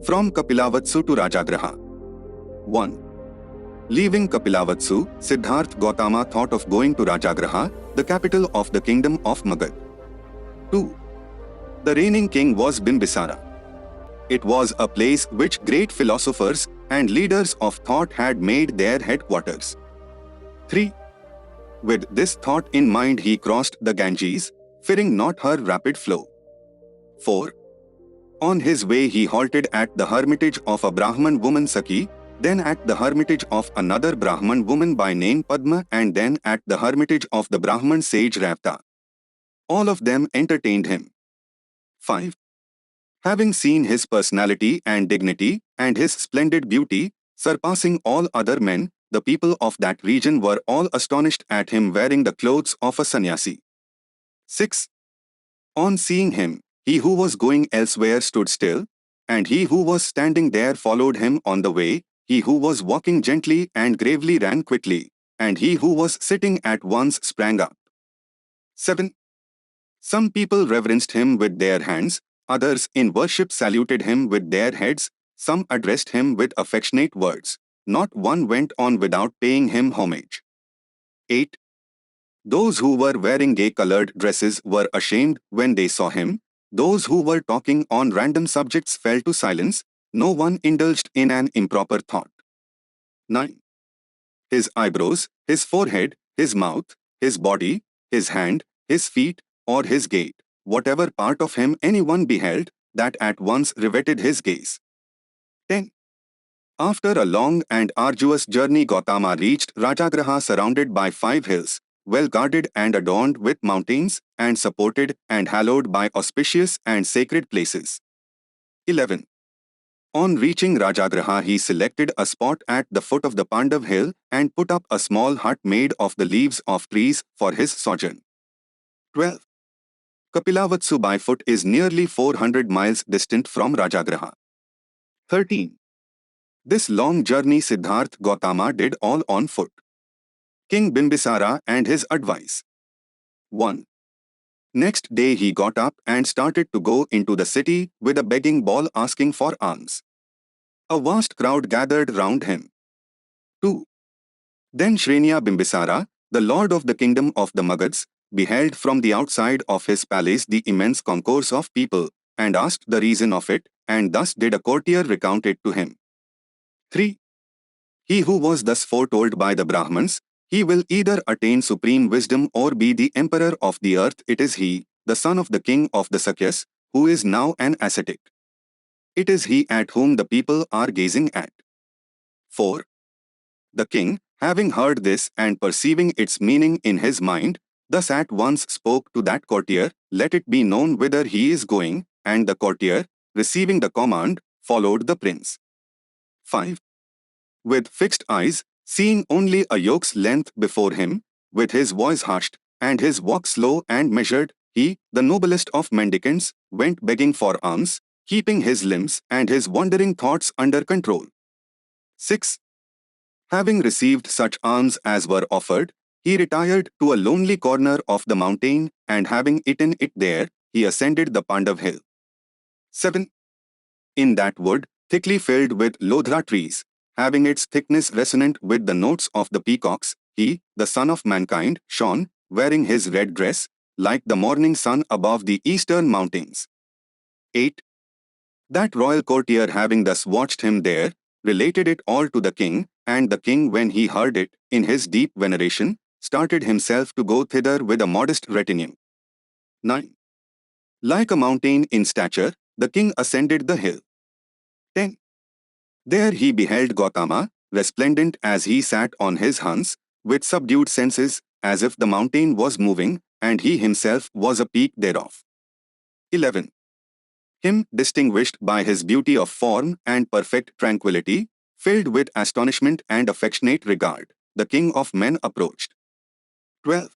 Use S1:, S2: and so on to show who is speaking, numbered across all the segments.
S1: From Kapilavatsu to Rajagraha. 1. Leaving Kapilavatsu, Siddhartha Gautama thought of going to Rajagraha, the capital of the kingdom of Magad. 2. The reigning king was Bimbisara. It was a place which great philosophers and leaders of thought had made their headquarters. 3. With this thought in mind he crossed the Ganges, fearing not her rapid flow. 4. On his way he halted at the hermitage of a Brahman woman Sakhi, then at the hermitage of another Brahman woman by name Padma, and then at the hermitage of the Brahman sage Ravta. All of them entertained him. 5. Having seen his personality and dignity, and his splendid beauty, surpassing all other men, the people of that region were all astonished at him wearing the clothes of a sannyasi. 6. On seeing him, he who was going elsewhere stood still, and he who was standing there followed him on the way, he who was walking gently and gravely ran quickly, and he who was sitting at once sprang up. 7. Some people reverenced him with their hands, others in worship saluted him with their heads, some addressed him with affectionate words. Not one went on without paying him homage. 8. Those who were wearing gay-colored dresses were ashamed when they saw him. Those who were talking on random subjects fell to silence. No one indulged in an improper thought. 9. His eyebrows, his forehead, his mouth, his body, his hand, his feet, or his gait, whatever part of him anyone beheld, that at once riveted his gaze. 10. After a long and arduous journey Gautama reached Rajagraha surrounded by 5 hills, well guarded and adorned with mountains, and supported and hallowed by auspicious and sacred places. 11. On reaching Rajagraha he selected a spot at the foot of the Pandav hill and put up a small hut made of the leaves of trees for his sojourn. 12. Kapilavatsu by foot is nearly 400 miles distant from Rajagraha. 13. This long journey Siddhartha Gautama did all on foot. King Bimbisara and his advice. 1. Next day he got up and started to go into the city with a begging bowl asking for alms. A vast crowd gathered round him. 2. Then Shrenya Bimbisara, the lord of the kingdom of the Magads, beheld from the outside of his palace the immense concourse of people, and asked the reason of it, and thus did a courtier recount it to him. 3. He who was thus foretold by the Brahmans, he will either attain supreme wisdom or be the emperor of the earth. It is he, the son of the king of the Sakyas, who is now an ascetic. It is he at whom the people are gazing at. 4. The king, having heard this and perceiving its meaning in his mind, thus at once spoke to that courtier, let it be known whither he is going, and the courtier, receiving the command, followed the prince. 5. With fixed eyes, seeing only a yoke's length before him, with his voice hushed, and his walk slow and measured, he, the noblest of mendicants, went begging for alms, keeping his limbs and his wandering thoughts under control. 6. Having received such alms as were offered, he retired to a lonely corner of the mountain, and having eaten it there, he ascended the Pandav hill. 7. In that wood, thickly filled with lodhra trees, having its thickness resonant with the notes of the peacocks, he, the son of mankind, shone, wearing his red dress, like the morning sun above the eastern mountains. 8. That royal courtier having thus watched him there, related it all to the king, and the king when he heard it, in his deep veneration, started himself to go thither with a modest retinue. 9. Like a mountain in stature, the king ascended the hill. 10. There he beheld Gautama, resplendent as he sat on his hunts, with subdued senses, as if the mountain was moving, and he himself was a peak thereof. 11. Him, distinguished by his beauty of form and perfect tranquility, filled with astonishment and affectionate regard, the king of men approached. 12.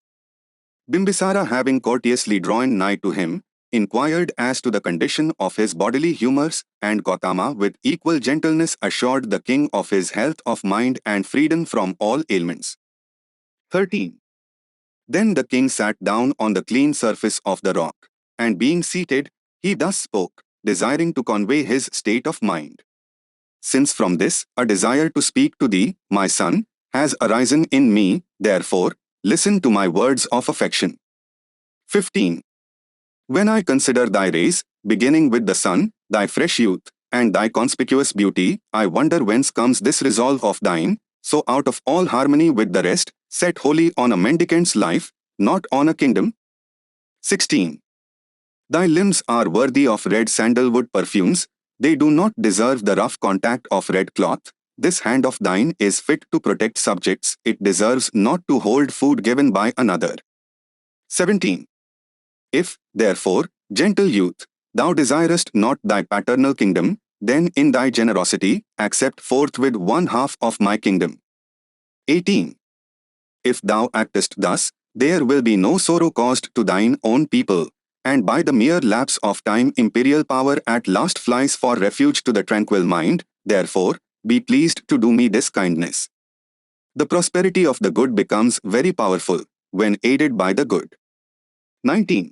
S1: Bimbisara having courteously drawn nigh to him, inquired as to the condition of his bodily humors, and Gautama with equal gentleness assured the king of his health of mind and freedom from all ailments. 13. Then the king sat down on the clean surface of the rock, and being seated, he thus spoke, desiring to convey his state of mind. Since from this, a desire to speak to thee, my son, has arisen in me, therefore, listen to my words of affection. 15. When I consider thy race, beginning with the sun, thy fresh youth, and thy conspicuous beauty, I wonder whence comes this resolve of thine, so out of all harmony with the rest, set wholly on a mendicant's life, not on a kingdom. 16. Thy limbs are worthy of red sandalwood perfumes, they do not deserve the rough contact of red cloth. This hand of thine is fit to protect subjects, it deserves not to hold food given by another. 17. If, therefore, gentle youth, thou desirest not thy paternal kingdom, then in thy generosity, accept forthwith 1/2 of my kingdom. 18. If thou actest thus, there will be no sorrow caused to thine own people, and by the mere lapse of time imperial power at last flies for refuge to the tranquil mind, therefore, be pleased to do me this kindness. The prosperity of the good becomes very powerful, when aided by the good. 19.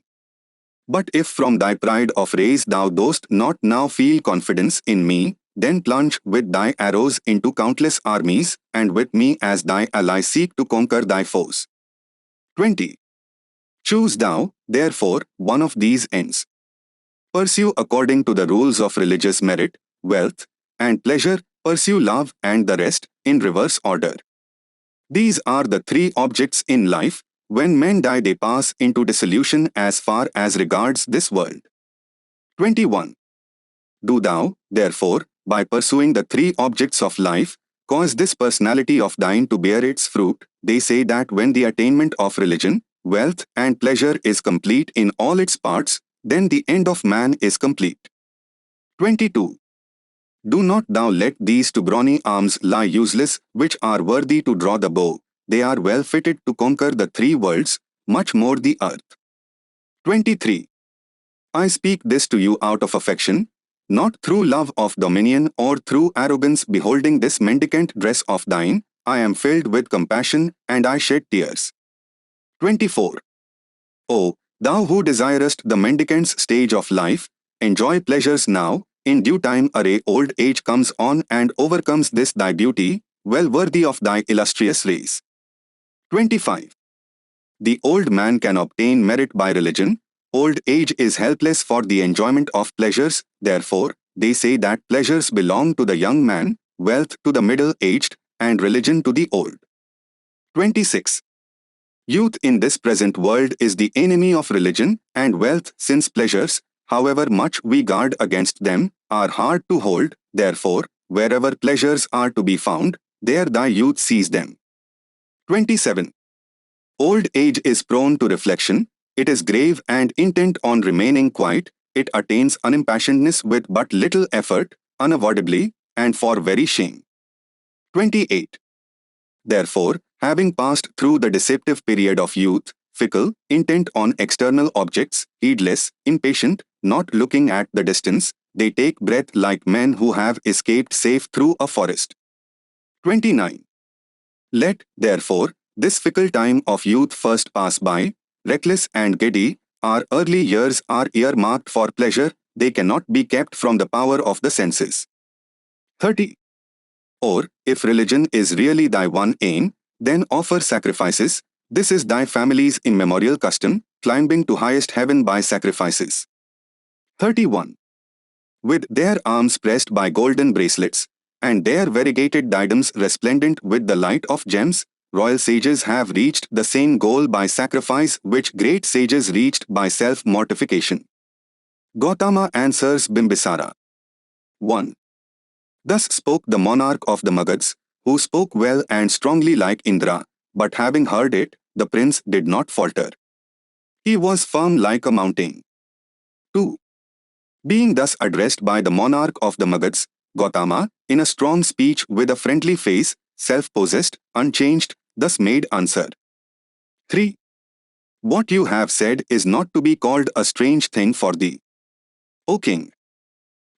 S1: But if from thy pride of race thou dost not now feel confidence in me, then plunge with thy arrows into countless armies, and with me as thy ally seek to conquer thy foes. 20. Choose thou, therefore, one of these ends. Pursue according to the rules of religious merit, wealth, and pleasure, pursue love and the rest, in reverse order. These are the three objects in life. When men die they pass into dissolution as far as regards this world. 21. Do thou, therefore, by pursuing the three objects of life, cause this personality of thine to bear its fruit. They say that when the attainment of religion, wealth, and pleasure is complete in all its parts, then the end of man is complete. 22. Do not thou let these two brawny arms lie useless, which are worthy to draw the bow. They are well fitted to conquer the three worlds, much more the earth. 23. I speak this to you out of affection, not through love of dominion or through arrogance. Beholding this mendicant dress of thine, I am filled with compassion, and I shed tears. 24. O, thou who desirest the mendicant's stage of life, enjoy pleasures now, in due time array old age comes on and overcomes this thy beauty, well worthy of thy illustrious race. 25. The old man can obtain merit by religion. Old age is helpless for the enjoyment of pleasures, therefore, they say that pleasures belong to the young man, wealth to the middle-aged, and religion to the old. 26. Youth in this present world is the enemy of religion and wealth, since pleasures, however much we guard against them, are hard to hold, therefore, wherever pleasures are to be found, there thy youth sees them. 27. Old age is prone to reflection, it is grave and intent on remaining quiet, it attains unimpassionedness with but little effort, unavoidably, and for very shame. 28. Therefore, having passed through the deceptive period of youth, fickle, intent on external objects, heedless, impatient, not looking at the distance, they take breath like men who have escaped safe through a forest. 29. Let, therefore, this fickle time of youth first pass by, reckless and giddy, our early years are earmarked for pleasure, they cannot be kept from the power of the senses. 30. Or, if religion is really thy one aim, then offer sacrifices, this is thy family's immemorial custom, climbing to highest heaven by sacrifices. 31. With their arms pressed by golden bracelets, and their variegated diadems resplendent with the light of gems, royal sages have reached the same goal by sacrifice which great sages reached by self-mortification. Gautama answers Bimbisara. 1. Thus spoke the monarch of the Magadhs, who spoke well and strongly like Indra, but having heard it, the prince did not falter. He was firm like a mountain. 2. Being thus addressed by the monarch of the Magadhs, Gautama, in a strong speech with a friendly face, self-possessed, unchanged, thus made answer. 3. What you have said is not to be called a strange thing for thee, O king.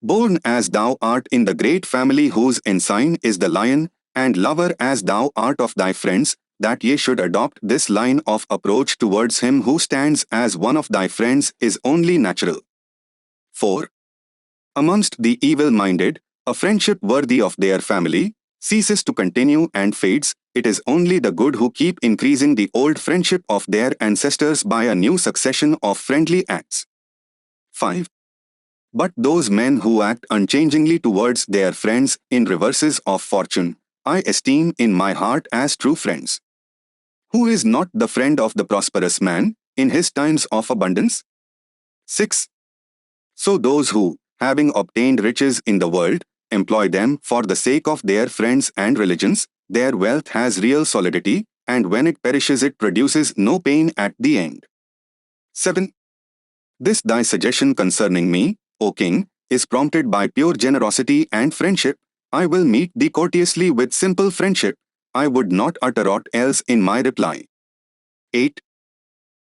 S1: Born as thou art in the great family whose ensign is the lion, and lover as thou art of thy friends, that ye should adopt this line of approach towards him who stands as one of thy friends is only natural. 4. Amongst the evil-minded, a friendship worthy of their family ceases to continue and fades. It is only the good who keep increasing the old friendship of their ancestors by a new succession of friendly acts. 5. But those men who act unchangingly towards their friends in reverses of fortune, I esteem in my heart as true friends. Who is not the friend of the prosperous man in his times of abundance? 6. So those who, having obtained riches in the world, employ them for the sake of their friends and religions, their wealth has real solidity, and when it perishes it produces no pain at the end. 7. This thy suggestion concerning me, O king, is prompted by pure generosity and friendship. I will meet thee courteously with simple friendship. I would not utter aught else in my reply. 8.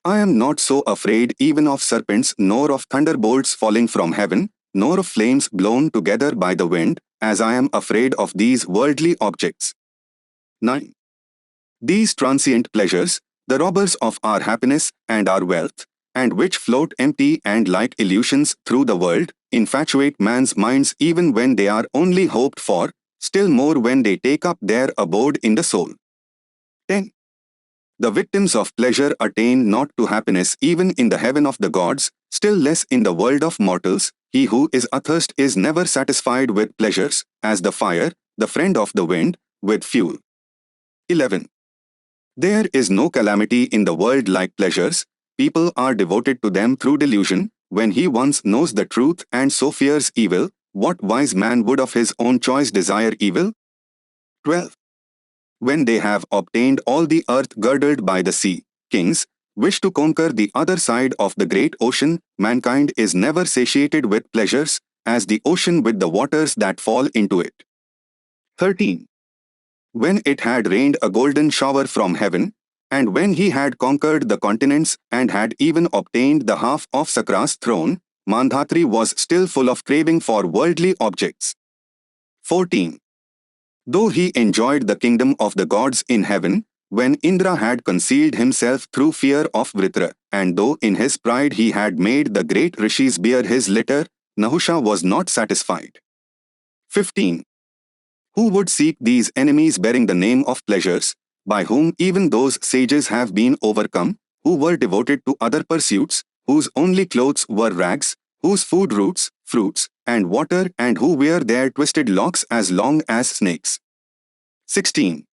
S1: I am not so afraid even of serpents, nor of thunderbolts falling from heaven, nor of flames blown together by the wind, as I am afraid of these worldly objects. 9. These transient pleasures, the robbers of our happiness and our wealth, and which float empty and like illusions through the world, infatuate man's minds even when they are only hoped for, still more when they take up their abode in the soul. 10. The victims of pleasure attain not to happiness even in the heaven of the gods, still less in the world of mortals. He who is athirst is never satisfied with pleasures, as the fire, the friend of the wind, with fuel. 11. There is no calamity in the world like pleasures. People are devoted to them through delusion. When he once knows the truth and so fears evil, what wise man would of his own choice desire evil? 12. When they have obtained all the earth girdled by the sea, kings wish to conquer the other side of the great ocean. Mankind is never satiated with pleasures, as the ocean with the waters that fall into it. 13. When it had rained a golden shower from heaven, and when he had conquered the continents and had even obtained the half of Sakra's throne, Mandhatri was still full of craving for worldly objects. 14. Though he enjoyed the kingdom of the gods in heaven, when Indra had concealed himself through fear of Vritra, and though in his pride he had made the great rishis bear his litter, Nahusha was not satisfied. 15. Who would seek these enemies bearing the name of pleasures, by whom even those sages have been overcome, who were devoted to other pursuits, whose only clothes were rags, whose food roots, fruits, and water, and who wear their twisted locks as long as snakes? 16.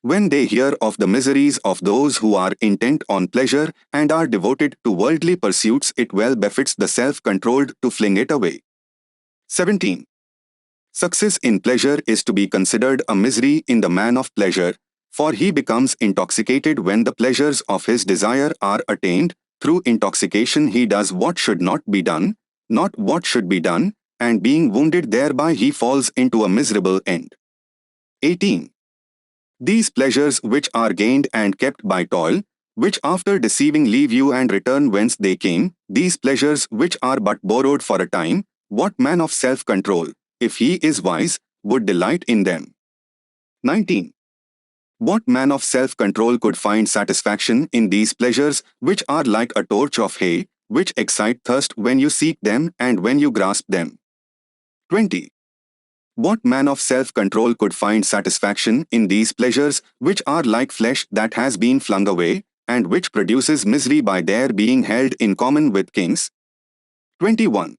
S1: When they hear of the miseries of those who are intent on pleasure and are devoted to worldly pursuits, it well befits the self-controlled to fling it away. 17. Success in pleasure is to be considered a misery in the man of pleasure, for he becomes intoxicated when the pleasures of his desire are attained. Through intoxication he does what should not be done, not what should be done, and being wounded thereby he falls into a miserable end. 18. These pleasures which are gained and kept by toil, which after deceiving leave you and return whence they came, these pleasures which are but borrowed for a time, what man of self-control, if he is wise, would delight in them? 19. What man of self-control could find satisfaction in these pleasures which are like a torch of hay, which excite thirst when you seek them and when you grasp them? 20. What man of self-control could find satisfaction in these pleasures which are like flesh that has been flung away, and which produces misery by their being held in common with kings? 21.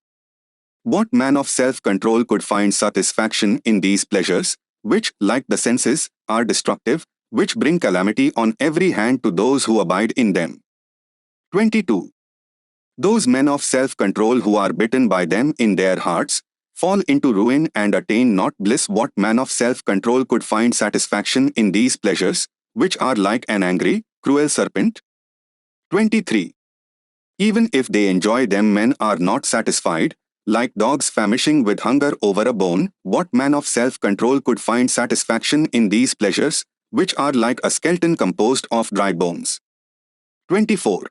S1: What man of self-control could find satisfaction in these pleasures, which, like the senses, are destructive, which bring calamity on every hand to those who abide in them? 22. Those men of self-control who are bitten by them in their hearts, fall into ruin and attain not bliss. What man of self-control could find satisfaction in these pleasures, which are like an angry, cruel serpent? 23. Even if they enjoy them, men are not satisfied, like dogs famishing with hunger over a bone. What man of self-control could find satisfaction in these pleasures, which are like a skeleton composed of dry bones? 24.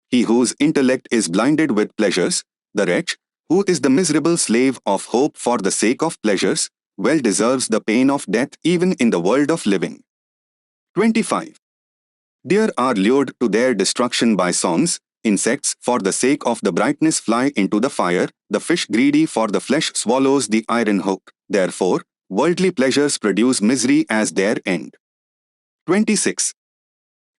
S1: He whose intellect is blinded with pleasures, the wretch, who is the miserable slave of hope for the sake of pleasures, well deserves the pain of death even in the world of living. 25. Deer are lured to their destruction by songs, insects for the sake of the brightness fly into the fire, the fish greedy for the flesh swallows the iron hook. Therefore, worldly pleasures produce misery as their end. 26.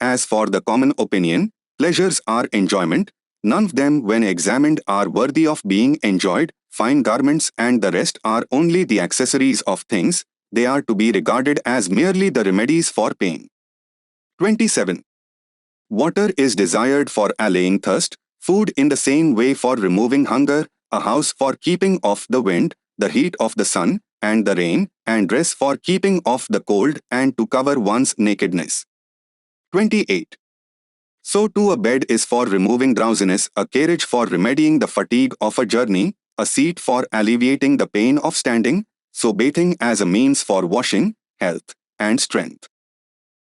S1: As for the common opinion, pleasures are enjoyment. None of them when examined are worthy of being enjoyed. Fine garments and the rest are only the accessories of things. They are to be regarded as merely the remedies for pain. 27. Water is desired for allaying thirst, food in the same way for removing hunger, a house for keeping off the wind, the heat of the sun, and the rain, and dress for keeping off the cold and to cover one's nakedness. 28. So too a bed is for removing drowsiness, a carriage for remedying the fatigue of a journey, a seat for alleviating the pain of standing, so bathing as a means for washing, health, and strength.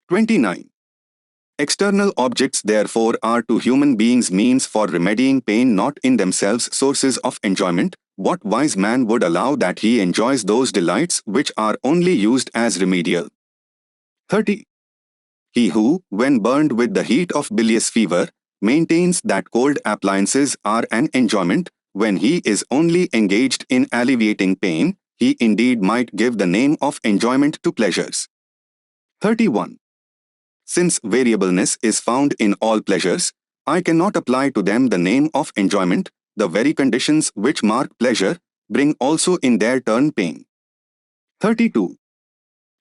S1: 29. External objects therefore are to human beings means for remedying pain, not in themselves sources of enjoyment. What wise man would allow that he enjoys those delights which are only used as remedial? 30. He who, when burned with the heat of bilious fever, maintains that cold appliances are an enjoyment, when he is only engaged in alleviating pain, he indeed might give the name of enjoyment to pleasures. 31. Since variableness is found in all pleasures, I cannot apply to them the name of enjoyment. The very conditions which mark pleasure bring also in their turn pain. 32.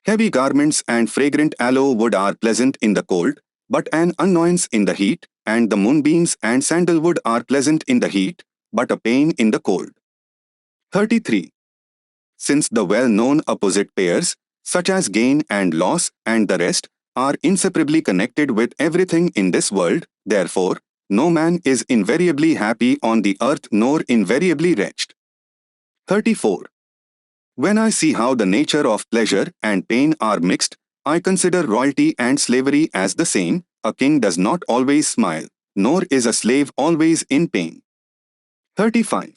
S1: Heavy garments and fragrant aloe wood are pleasant in the cold, but an annoyance in the heat, and the moonbeams and sandalwood are pleasant in the heat, but a pain in the cold. 33. Since the well-known opposite pairs, such as gain and loss and the rest, are inseparably connected with everything in this world, therefore, no man is invariably happy on the earth nor invariably wretched. 34. When I see how the nature of pleasure and pain are mixed, I consider royalty and slavery as the same. A king does not always smile, nor is a slave always in pain. 35.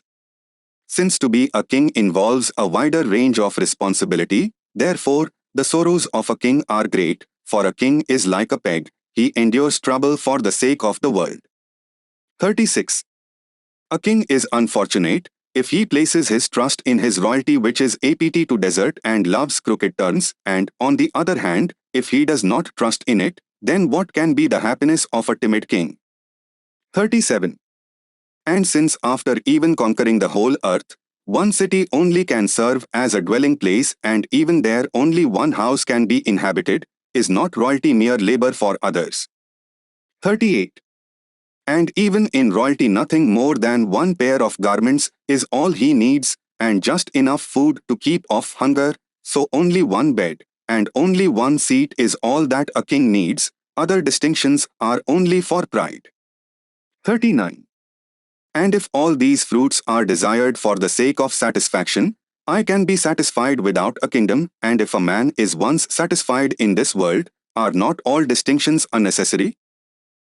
S1: Since to be a king involves a wider range of responsibility, therefore, the sorrows of a king are great, for a king is like a peg, he endures trouble for the sake of the world. 36. A king is unfortunate if he places his trust in his royalty, which is apt to desert and loves crooked turns, and, on the other hand, if he does not trust in it, then what can be the happiness of a timid king? 37. And since after even conquering the whole earth, one city only can serve as a dwelling place, and even there only one house can be inhabited, is not royalty mere labor for others? 38. And even in royalty nothing more than one pair of garments is all he needs, and just enough food to keep off hunger, so only one bed, and only one seat is all that a king needs, other distinctions are only for pride. 39. And if all these fruits are desired for the sake of satisfaction, I can be satisfied without a kingdom, and if a man is once satisfied in this world, are not all distinctions unnecessary?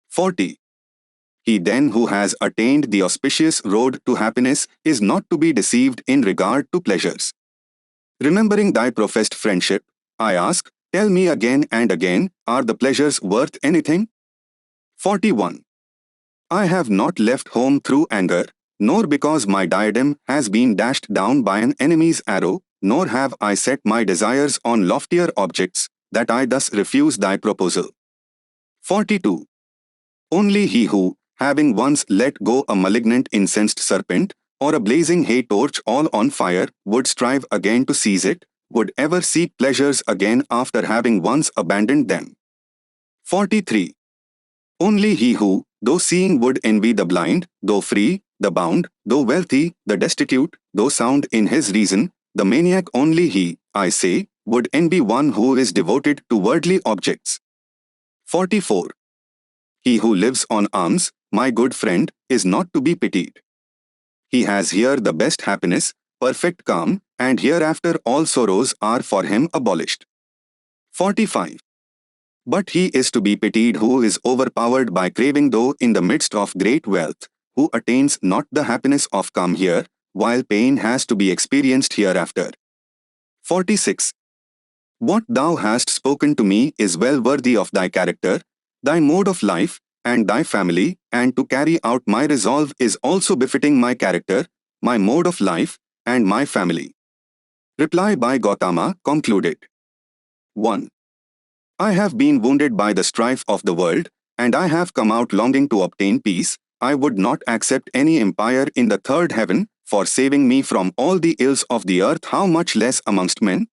S1: 40. He then who has attained the auspicious road to happiness is not to be deceived in regard to pleasures. Remembering thy professed friendship, I ask, tell me again and again, are the pleasures worth anything? 41. I have not left home through anger, nor because my diadem has been dashed down by an enemy's arrow, nor have I set my desires on loftier objects, that I thus refuse thy proposal. 42. Only he who, having once let go a malignant incensed serpent, or a blazing hay torch all on fire, would strive again to seize it, would ever seek pleasures again after having once abandoned them. 43. Only he who, though seeing would envy the blind, though free, the bound, though wealthy, the destitute, though sound in his reason, the maniac, only he, I say, would envy one who is devoted to worldly objects. 44. He who lives on alms, my good friend, is not to be pitied. He has here the best happiness, perfect calm, and hereafter all sorrows are for him abolished. 45. But he is to be pitied who is overpowered by craving, though in the midst of great wealth, who attains not the happiness of calm here, while pain has to be experienced hereafter. 46. What thou hast spoken to me is well worthy of thy character, thy mode of life, and thy family, and to carry out my resolve is also befitting my character, my mode of life, and my family. Reply by Gautama concluded. 1. I have been wounded by the strife of the world, and I have come out longing to obtain peace. I would not accept any empire in the third heaven, for saving me from all the ills of the earth, how much less amongst men?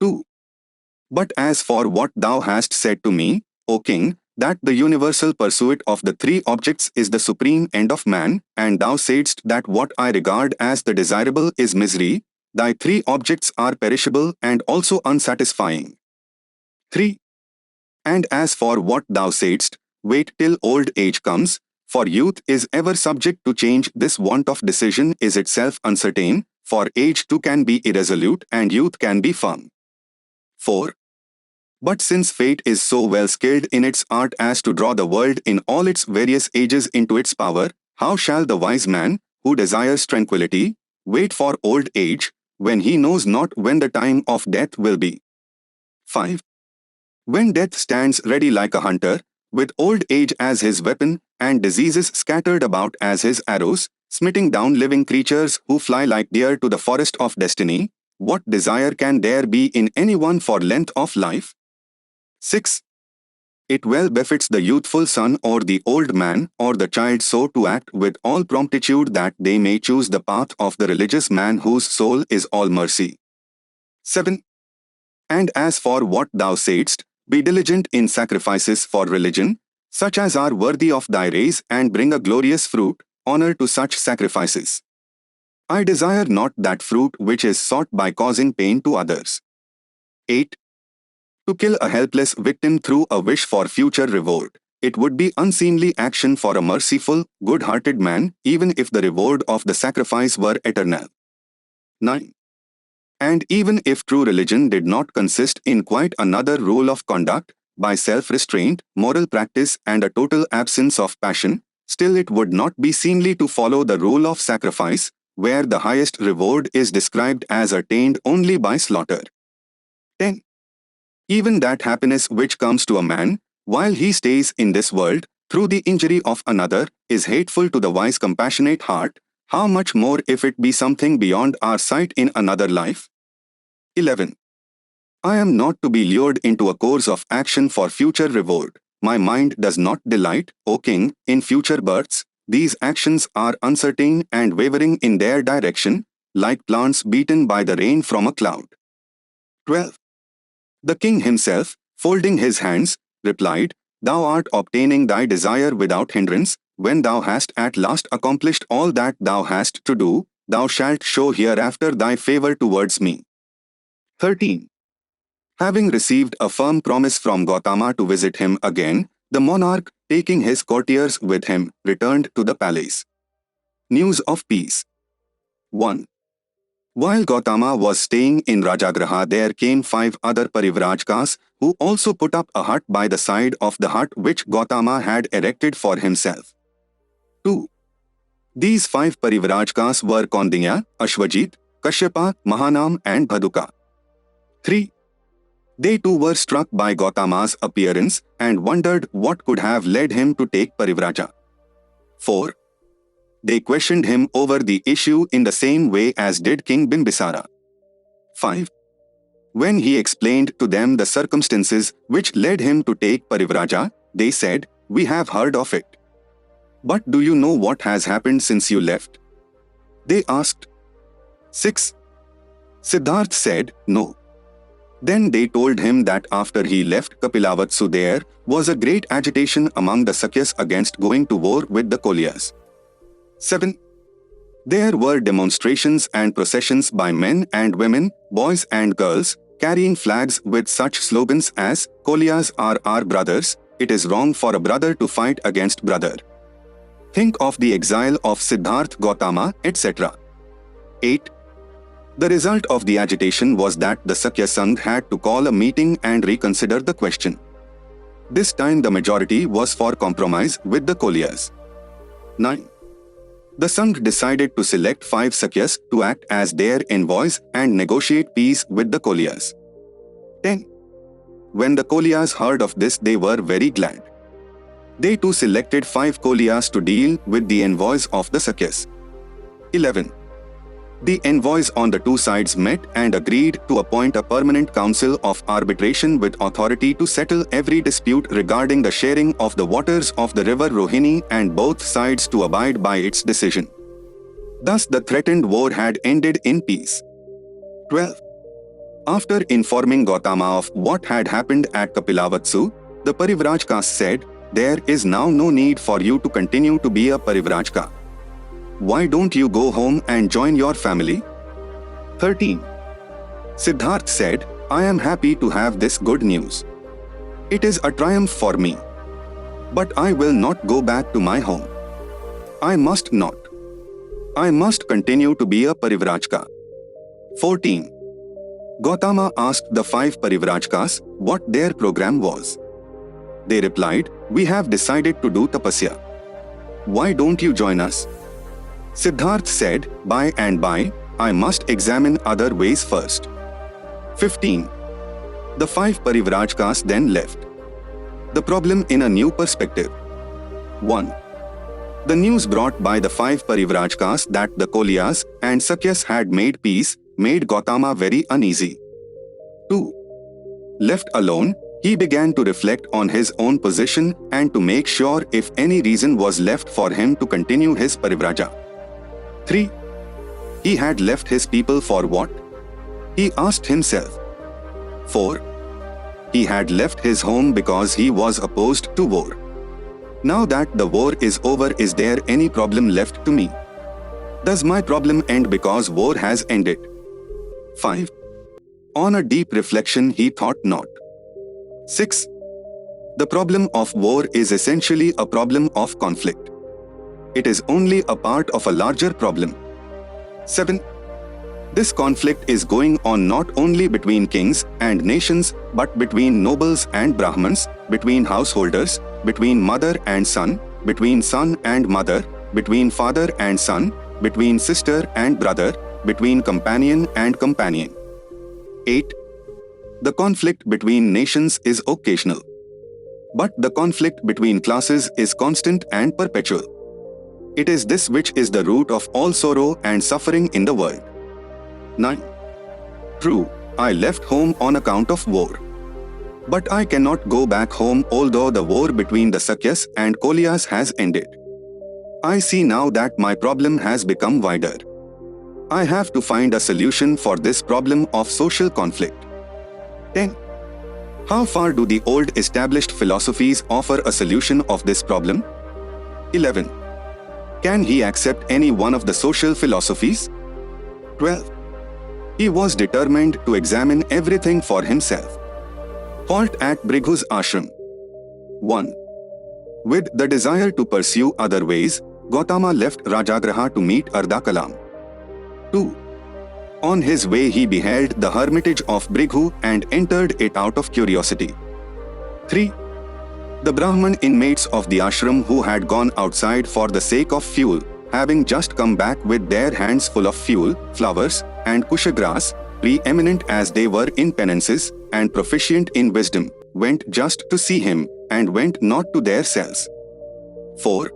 S1: 2. But as for what thou hast said to me, O king, that the universal pursuit of the three objects is the supreme end of man, and thou saidst that what I regard as the desirable is misery, thy three objects are perishable and also unsatisfying. 3. And as for what thou saidst, wait till old age comes, for youth is ever subject to change. This want of decision is itself uncertain, for age too can be irresolute and youth can be firm. 4. But since fate is so well skilled in its art as to draw the world in all its various ages into its power, how shall the wise man, who desires tranquility, wait for old age, when he knows not when the time of death will be? 5. When death stands ready like a hunter, with old age as his weapon, and diseases scattered about as his arrows, smiting down living creatures who fly like deer to the forest of destiny, what desire can there be in anyone for length of life? 6. It well befits the youthful son or the old man or the child so to act with all promptitude that they may choose the path of the religious man whose soul is all mercy. 7. And as for what thou saidst, be diligent in sacrifices for religion, such as are worthy of thy race and bring a glorious fruit, honor to such sacrifices. I desire not that fruit which is sought by causing pain to others. 8. To kill a helpless victim through a wish for future reward. It would be unseemly action for a merciful, good-hearted man, even if the reward of the sacrifice were eternal. 9. And even if true religion did not consist in quite another rule of conduct, by self-restraint, moral practice and a total absence of passion, still it would not be seemly to follow the rule of sacrifice, where the highest reward is described as attained only by slaughter. 10. Even that happiness which comes to a man, while he stays in this world, through the injury of another, is hateful to the wise compassionate heart, how much more if it be something beyond our sight in another life? 11. I am not to be lured into a course of action for future reward. My mind does not delight, O king, in future births. These actions are uncertain and wavering in their direction, like plants beaten by the rain from a cloud. 12. The king himself, folding his hands, replied, Thou art obtaining thy desire without hindrance. When thou hast at last accomplished all that thou hast to do, thou shalt show hereafter thy favor towards me. 13. Having received a firm promise from Gautama to visit him again, the monarch, taking his courtiers with him, returned to the palace. News of peace. 1. While Gautama was staying in Rajagraha, there came 5 other Parivrajkas who also put up a hut by the side of the hut which Gautama had erected for himself. 2. These 5 Parivrajkas were Kaundinya, Ashwajit, Kashyapa, Mahanam and Bhaduka. 3. They too were struck by Gautama's appearance and wondered what could have led him to take Parivraja. 4. They questioned him over the issue in the same way as did King Bimbisara. 5. When he explained to them the circumstances which led him to take Parivraja, they said, We have heard of it. But do you know what has happened since you left? They asked. 6. Siddharth said, No. Then they told him that after he left Kapilavatsu there was a great agitation among the Sakyas against going to war with the Kolyas. 7. There were demonstrations and processions by men and women, boys and girls, carrying flags with such slogans as, Kolyas are our brothers, it is wrong for a brother to fight against brother. Think of the exile of Siddharth Gautama, etc. 8. The result of the agitation was that the Sakya Sangh had to call a meeting and reconsider the question. This time the majority was for compromise with the Kolyas. 9. The Sangh decided to select 5 Sakyas to act as their envoys and negotiate peace with the Kolyas. 10. When the Kolyas heard of this, they were very glad. They too selected 5 Koliyas to deal with the envoys of the Sakyas. 11. The envoys on the two sides met and agreed to appoint a permanent council of arbitration with authority to settle every dispute regarding the sharing of the waters of the river Rohini and both sides to abide by its decision. Thus the threatened war had ended in peace. 12. After informing Gautama of what had happened at Kapilavatsu, the Parivrajkas said, "There is now no need for you to continue to be a Parivrajka. Why don't you go home and join your family?" 13. Siddharth said, "I am happy to have this good news. It is a triumph for me. But I will not go back to my home. I must not. I must continue to be a Parivrajka." 14. Gautama asked the 5 Parivrajkas what their program was. They replied, "We have decided to do tapasya. Why don't you join us?" Siddharth said, "By and by, I must examine other ways first." 15. The 5 Parivrajkas then left. The problem in a new perspective. 1. The news brought by the 5 Parivrajkas that the Koliyas and Sakyas had made peace made Gautama very uneasy. 2. Left alone, he began to reflect on his own position and to make sure if any reason was left for him to continue his Parivraja. 3. He had left his people for what? He asked himself. 4. He had left his home because he was opposed to war. Now that the war is over, is there any problem left to me? Does my problem end because war has ended? 5. On a deep reflection, he thought not. 6. The problem of war is essentially a problem of conflict. It is only a part of a larger problem. 7. This conflict is going on not only between kings and nations, but between nobles and Brahmins, between householders, between mother and son, between son and mother, between father and son, between sister and brother, between companion and companion. 8. The conflict between nations is occasional. But the conflict between classes is constant and perpetual. It is this which is the root of all sorrow and suffering in the world. 9. True, I left home on account of war. But I cannot go back home although the war between the Sakyas and Koliyas has ended. I see now that my problem has become wider. I have to find a solution for this problem of social conflict. 10. How far do the old established philosophies offer a solution of this problem? 11. Can he accept any one of the social philosophies? 12. He was determined to examine everything for himself. Halt at Bhrigu's ashram. 1. With the desire to pursue other ways, Gautama left Rajagraha to meet Ardakalam. 2. On his way he beheld the hermitage of Bhrigu and entered it out of curiosity. 3. The Brahman inmates of the ashram who had gone outside for the sake of fuel, having just come back with their hands full of fuel, flowers, and kusha grass, preeminent as they were in penances and proficient in wisdom, went just to see him and went not to their cells. 4.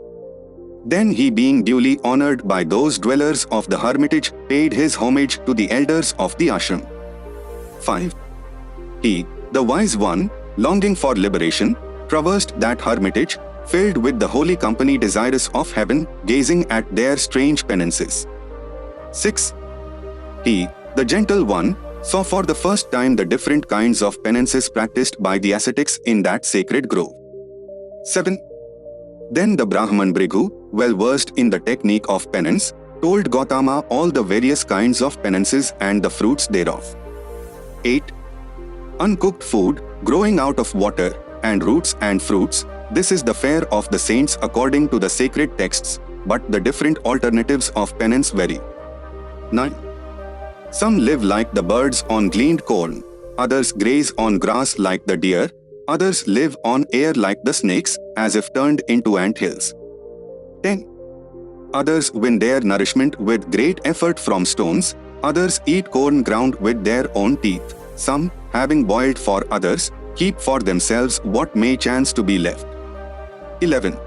S1: Then he, being duly honored by those dwellers of the hermitage, paid his homage to the elders of the ashram. 5. He, the wise one, longing for liberation, traversed that hermitage, filled with the holy company desirous of heaven, gazing at their strange penances. 6. He, the gentle one, saw for the first time the different kinds of penances practiced by the ascetics in that sacred grove. 7. Then the Brahman Bhrigu, well versed in the technique of penance, told Gautama all the various kinds of penances and the fruits thereof. 8. Uncooked food, growing out of water, and roots and fruits, this is the fare of the saints according to the sacred texts, but the different alternatives of penance vary. 9. Some live like the birds on gleaned corn, others graze on grass like the deer, others live on air like the snakes, as if turned into ant hills. 10. Others win their nourishment with great effort from stones, others eat corn ground with their own teeth, some, having boiled for others, keep for themselves what may chance to be left. 11.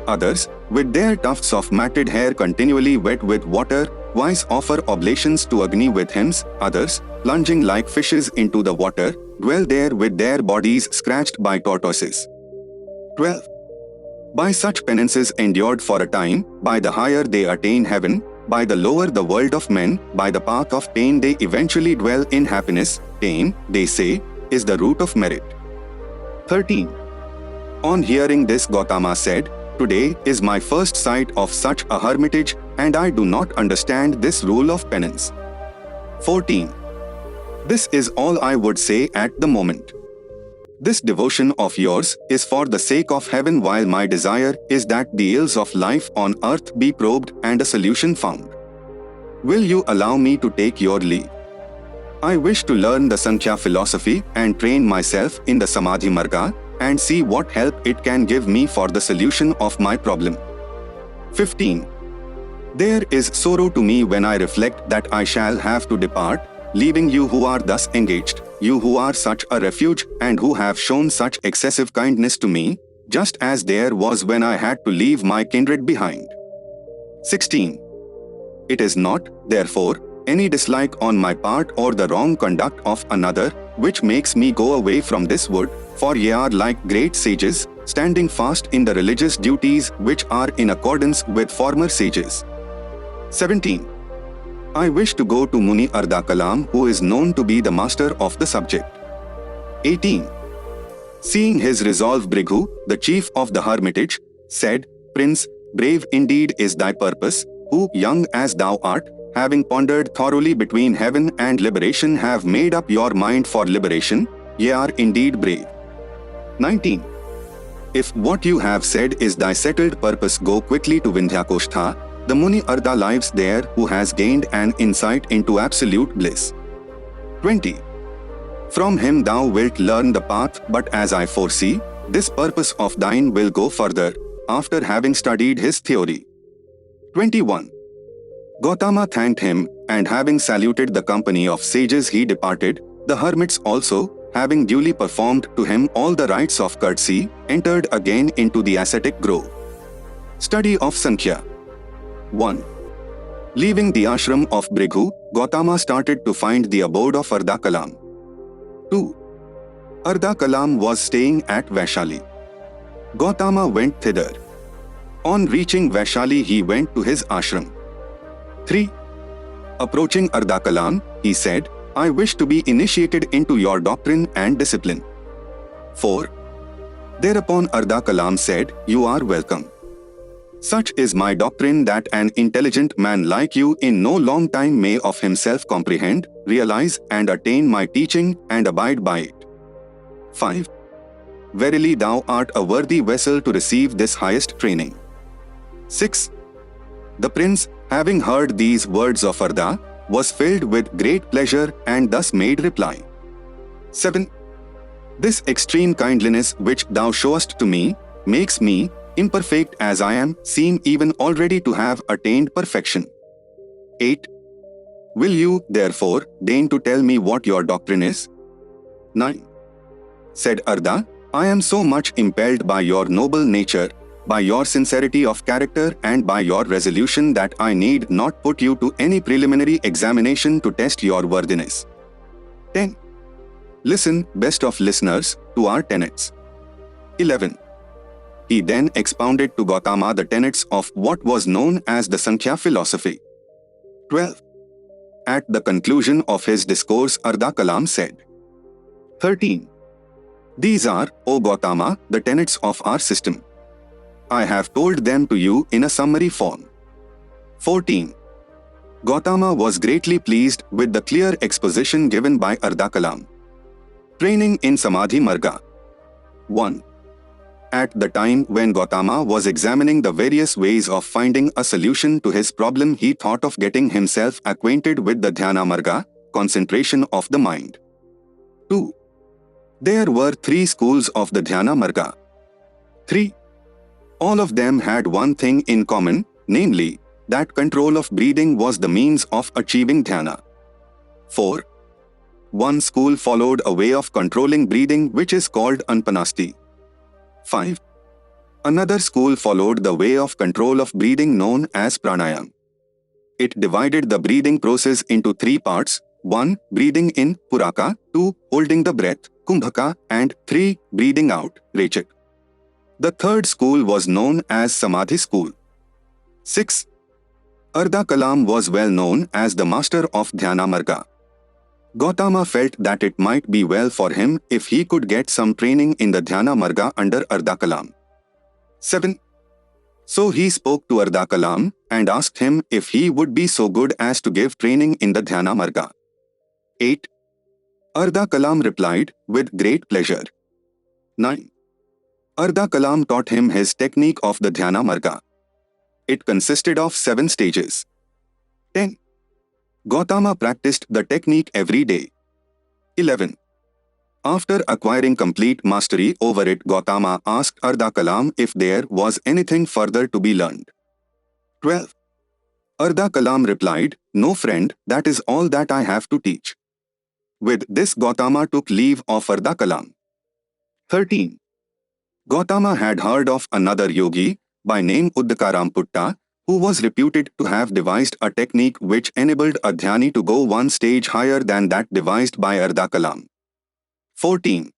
S1: Others, with their tufts of matted hair continually wet with water, twice offer oblations to Agni with hymns. Others, plunging like fishes into the water, dwell there with their bodies scratched by tortoises. 12. By such penances endured for a time, by the higher they attain heaven, by the lower the world of men, by the path of pain they eventually dwell in happiness. Pain, they say, is the root of merit. 13. On hearing this, Gautama said, "Today is my first sight of such a hermitage, and I do not understand this rule of penance." 14. This is all I would say at the moment. This devotion of yours is for the sake of heaven, while my desire is that the ills of life on earth be probed and a solution found. Will you allow me to take your leave? I wish to learn the Sankhya philosophy and train myself in the Samadhi Marga and see what help it can give me for the solution of my problem. 15. There is sorrow to me when I reflect that I shall have to depart, leaving you who are thus engaged, you who are such a refuge and who have shown such excessive kindness to me, just as there was when I had to leave my kindred behind. 16. It is not, therefore, any dislike on my part or the wrong conduct of another, which makes me go away from this wood, for ye are like great sages, standing fast in the religious duties which are in accordance with former sages. 17. I wish to go to Muni Ardakalam, who is known to be the master of the subject. 18. Seeing his resolve, Brighu, the chief of the hermitage, said, "Prince, brave indeed is thy purpose, who, young as thou art, having pondered thoroughly between heaven and liberation, have made up your mind for liberation. Ye are indeed brave." 19. If what you have said is thy settled purpose, go quickly to Vindhyakoshtha. The Muni Arda lives there, who has gained an insight into absolute bliss. 20. From him thou wilt learn the path, but as I foresee, this purpose of thine will go further, after having studied his theory. 21. Gautama thanked him, and having saluted the company of sages he departed. The hermits also, having duly performed to him all the rites of courtesy, entered again into the ascetic grove. Study of Sankhya. 1. Leaving the ashram of Brighu, Gautama started to find the abode of Ardakalam. 2. Ardakalam was staying at Vaishali. Gautama went thither. On reaching Vaishali, he went to his ashram. 3. Approaching Ardakalam, he said, "I wish to be initiated into your doctrine and discipline." 4. Thereupon Ardakalam said, "You are welcome. Such is my doctrine that an intelligent man like you in no long time may of himself comprehend, realize and attain my teaching and abide by it." 5. Verily thou art a worthy vessel to receive this highest training. 6. The prince, having heard these words of Arda, was filled with great pleasure and thus made reply. 7. This extreme kindliness which thou showest to me, makes me, imperfect as I am, seem even already to have attained perfection. 8. Will you, therefore, deign to tell me what your doctrine is? 9. Said Arda, "I am so much impelled by your noble nature, by your sincerity of character and by your resolution that I need not put you to any preliminary examination to test your worthiness." 10. Listen, best of listeners, to our tenets. 11. He then expounded to Gautama the tenets of what was known as the Sankhya philosophy. 12. At the conclusion of his discourse, Ardakalam said, 13. These are, O Gautama, the tenets of our system. I have told them to you in a summary form. 14. Gautama was greatly pleased with the clear exposition given by Ardakalam. Training in Samadhi Marga. 1. At the time when Gautama was examining the various ways of finding a solution to his problem, he thought of getting himself acquainted with the Dhyana Marga, concentration of the mind. 2. There were 3 schools of the Dhyana Marga. 3. All of them had one thing in common, namely, that control of breathing was the means of achieving dhyana. 4. One school followed a way of controlling breathing which is called Anpanasti. 5. Another school followed the way of control of breathing known as pranayam. It divided the breathing process into 3 parts: 1. Breathing in, puraka; 2. Holding the breath, kumbhaka; and 3. Breathing out, rechak. The third school was known as Samadhi school. 6. Ardha Kalam was well known as the master of Dhyana Marga. Gautama felt that it might be well for him if he could get some training in the Dhyana Marga under Ardha Kalam. 7. So he spoke to Ardha Kalam and asked him if he would be so good as to give training in the Dhyana Marga. 8. Ardha Kalam replied, with great pleasure. 9. Ardha Kalam taught him his technique of the Dhyana Marga. It consisted of 7 stages. 10. Gautama practiced the technique every day. 11. After acquiring complete mastery over it, Gautama asked Ardha Kalam if there was anything further to be learned. 12. Ardha Kalam replied, "No friend, that is all that I have to teach." With this, Gautama took leave of Ardha Kalam. 13. Gautama had heard of another yogi by name Dr.ambedkar, who was reputed to have devised a technique which enabled a dhyani to go one stage higher than that devised by Ardha Kalam. 14.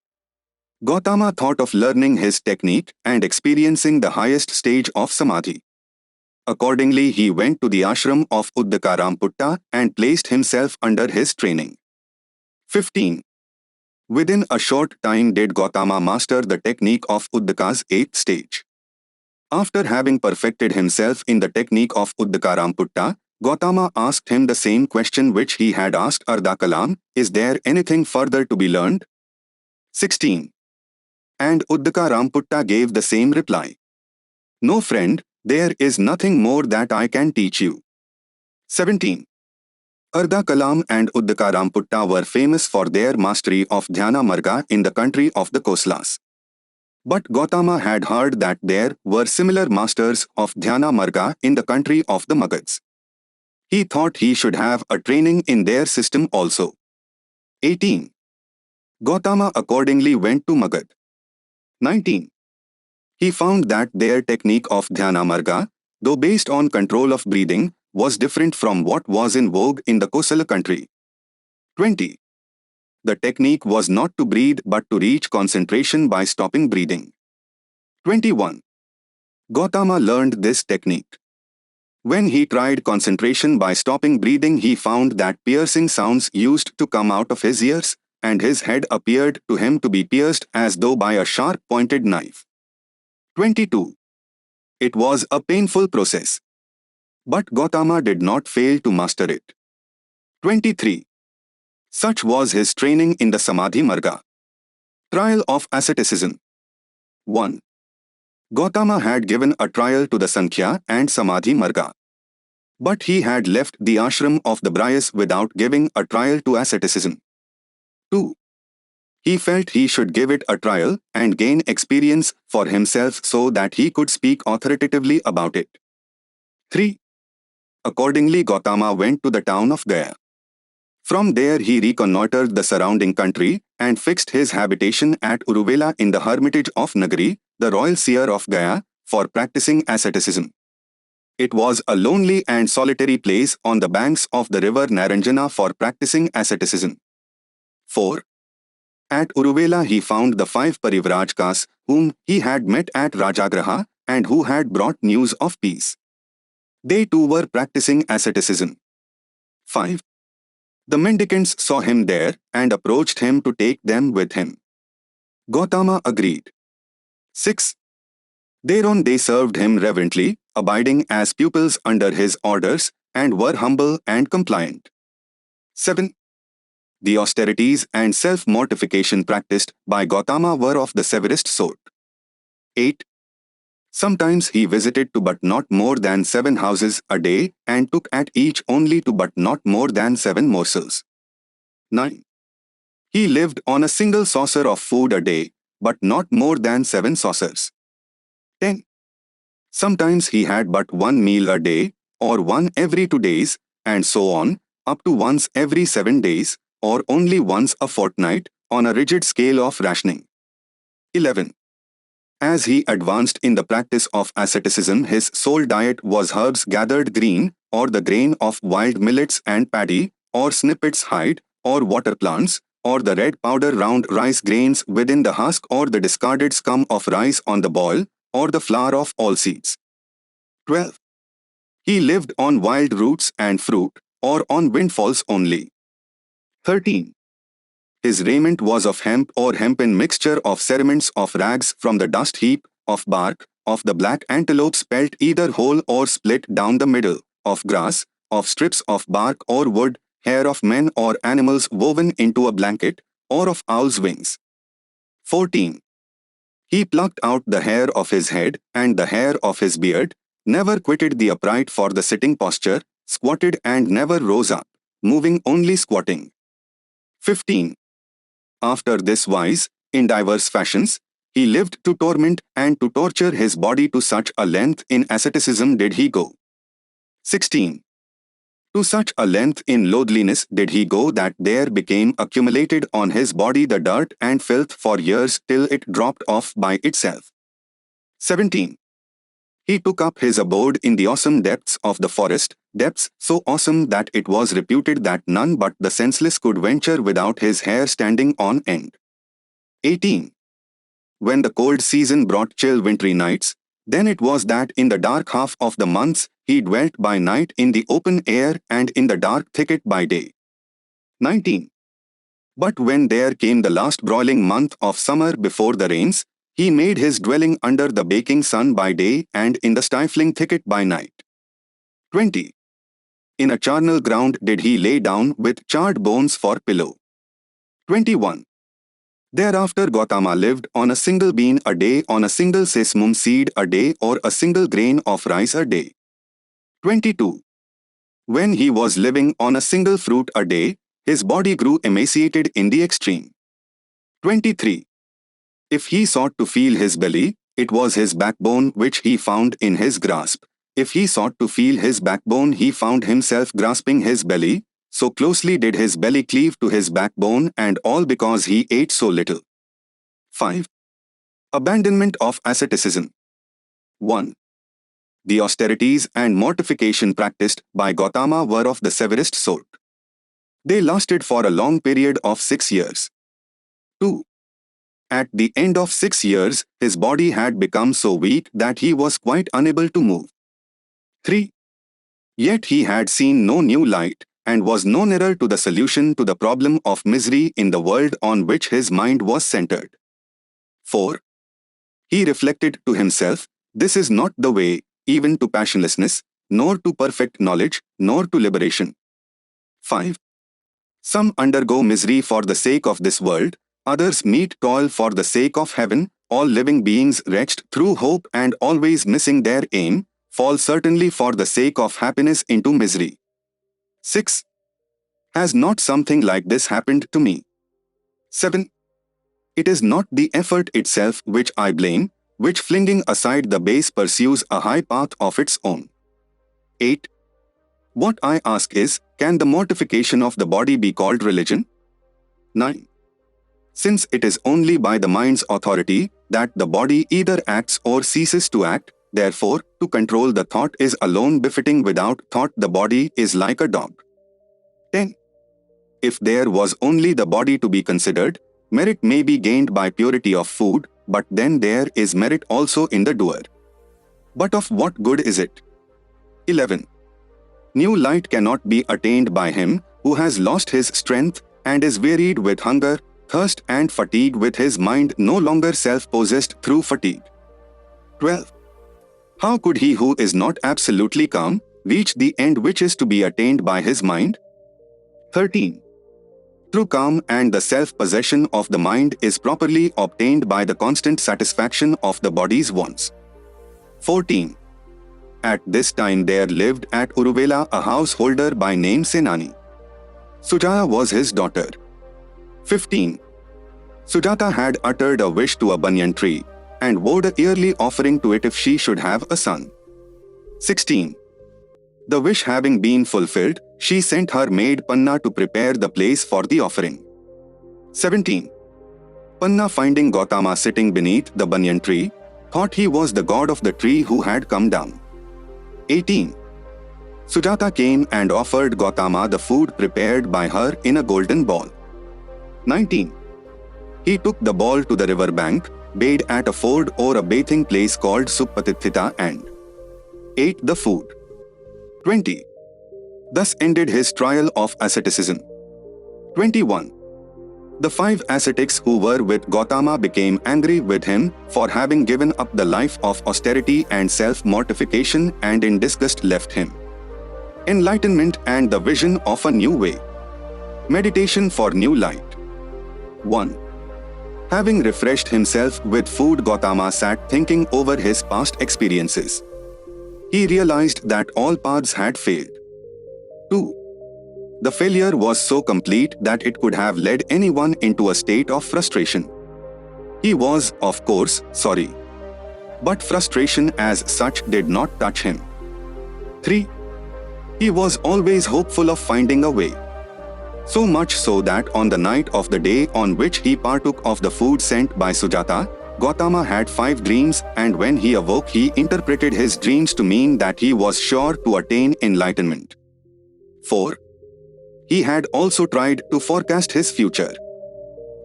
S1: Gautama thought of learning his technique and experiencing the highest stage of samadhi. Accordingly, he went to the ashram of Dr.ambedkar and placed himself under his training. 15. Within a short time did Gautama master the technique of Uddaka's 8th stage. After having perfected himself in the technique of Dr.ambedkar, Gautama asked him the same question which he had asked Ardha Kalam: "Is there anything further to be learned?" 16. And Dr.ambedkar gave the same reply: "No friend, there is nothing more that I can teach you." 17. Ardha Kalam and Dr.ambedkar were famous for their mastery of Dhyana Marga in the country of the Koslas. But Gautama had heard that there were similar masters of Dhyana Marga in the country of the Magads. He thought he should have a training in their system also. 18. Gautama accordingly went to Magad. 19. He found that their technique of Dhyana Marga, though based on control of breathing, was different from what was in vogue in the Kosala country. 20. The technique was not to breathe but to reach concentration by stopping breathing. 21. Gautama learned this technique. When he tried concentration by stopping breathing, he found that piercing sounds used to come out of his ears, and his head appeared to him to be pierced as though by a sharp-pointed knife. 22. It was a painful process. But Gautama did not fail to master it. 23. Such was his training in the Samadhi Marga. Trial of asceticism. 1. Gautama had given a trial to the Sankhya and Samadhi Marga. But he had left the ashram of the Brahmas without giving a trial to asceticism. 2. He felt he should give it a trial and gain experience for himself so that he could speak authoritatively about it. 3. Accordingly, Gautama went to the town of Gaya. From there he reconnoitered the surrounding country and fixed his habitation at Uruvela in the hermitage of Nagari, the royal seer of Gaya, for practicing asceticism. It was a lonely and solitary place on the banks of the river Naranjana for practicing asceticism. 4. At Uruvela he found the 5 Parivrajkas whom he had met at Rajagraha and who had brought news of peace. They too were practicing asceticism. 5. The mendicants saw him there and approached him to take them with him. Gautama agreed. 6. Thereon they served him reverently, abiding as pupils under his orders, and were humble and compliant. 7. The austerities and self-mortification practiced by Gautama were of the severest sort. 8. Sometimes he visited to but not more than 7 houses a day and took at each only to but not more than 7 morsels. 9. He lived on a single saucer of food a day, but not more than 7 saucers. 10. Sometimes he had but 1 meal a day, or 1 every 2 days, and so on, up to once every 7 days, or only once a fortnight, on a rigid scale of rationing. 11. As he advanced in the practice of asceticism, his sole diet was herbs gathered green, or the grain of wild millets and paddy, or snippets hide, or water plants, or the red powder round rice grains within the husk, or the discarded scum of rice on the boil, or the flour of all seeds. 12. He lived on wild roots and fruit, or on windfalls only. 13. His raiment was of hemp or hempen mixture of cerements of rags from the dust heap, of bark, of the black antelopes pelt either whole or split down the middle, of grass, of strips of bark or wood, hair of men or animals woven into a blanket, or of owls' wings. 14. He plucked out the hair of his head and the hair of his beard, never quitted the upright for the sitting posture, squatted and never rose up, moving only squatting. 15. After this wise, in divers fashions, he lived to torment and to torture his body, to such a length in asceticism did he go. 16. To such a length in loathliness did he go that there became accumulated on his body the dirt and filth for years till it dropped off by itself. 17. He took up his abode in the awesome depths of the forest, depths so awesome that it was reputed that none but the senseless could venture without his hair standing on end. 18. When the cold season brought chill wintry nights, then it was that in the dark half of the months he dwelt by night in the open air and in the dark thicket by day. 19. But when there came the last broiling month of summer before the rains, he made his dwelling under the baking sun by day and in the stifling thicket by night. 20. In a charnel ground did he lay down with charred bones for pillow. 21. Thereafter Gautama lived on a single bean a day, on a single sesamum seed a day, or a single grain of rice a day. 22. When he was living on a single fruit a day, his body grew emaciated in the extreme. 23. If he sought to feel his belly, it was his backbone which he found in his grasp. If he sought to feel his backbone, he found himself grasping his belly, so closely did his belly cleave to his backbone, and all because he ate so little. 5. Abandonment of asceticism. 1. The austerities and mortification practiced by Gautama were of the severest sort. They lasted for a long period of 6 years. 2. At the end of 6 years, his body had become so weak that he was quite unable to move. 3. Yet he had seen no new light, and was no nearer to the solution to the problem of misery in the world on which his mind was centered. 4. He reflected to himself, this is not the way, even to passionlessness, nor to perfect knowledge, nor to liberation. 5. Some undergo misery for the sake of this world, others meet toil for the sake of heaven, all living beings wretched through hope and always missing their aim, fall certainly for the sake of happiness into misery. 6. Has not something like this happened to me? 7. It is not the effort itself which I blame, which flinging aside the base pursues a high path of its own. 8. What I ask is, can the mortification of the body be called religion? 9. Since it is only by the mind's authority that the body either acts or ceases to act, therefore, to control the thought is alone befitting. Without thought the body is like a dog. 10. If there was only the body to be considered, merit may be gained by purity of food, but then there is merit also in the doer. But of what good is it? 11. New light cannot be attained by him who has lost his strength and is wearied with hunger, thirst and fatigue, with his mind no longer self-possessed through fatigue. 12. How could he who is not absolutely calm reach the end which is to be attained by his mind? 13. True calm and the self-possession of the mind is properly obtained by the constant satisfaction of the body's wants. 14. At this time there lived at Uruvela a householder by name Senani. Sujata was his daughter. 15. Sujata had uttered a wish to a banyan tree, and vowed a yearly offering to it if she should have a son. 16. The wish having been fulfilled, she sent her maid Panna to prepare the place for the offering. 17. Panna, finding Gautama sitting beneath the banyan tree, thought he was the god of the tree who had come down. 18. Sujata came and offered Gautama the food prepared by her in a golden ball. 19. He took the ball to the river bank, bathed at a ford or a bathing place called Supatithita and ate the food. 20. Thus ended his trial of asceticism. 21. The 5 ascetics who were with Gautama became angry with him for having given up the life of austerity and self-mortification and in disgust left him enlightenment and the vision of a new way. Meditation for new light. 1. Having refreshed himself with food, Gautama sat thinking over his past experiences. He realized that all paths had failed. 2. The failure was so complete that it could have led anyone into a state of frustration. He was, of course, sorry. But frustration as such did not touch him. 3. He was always hopeful of finding a way. So much so that on the night of the day on which he partook of the food sent by Sujata, Gautama had 5 dreams, and when he awoke he interpreted his dreams to mean that he was sure to attain enlightenment. 4. He had also tried to forecast his future.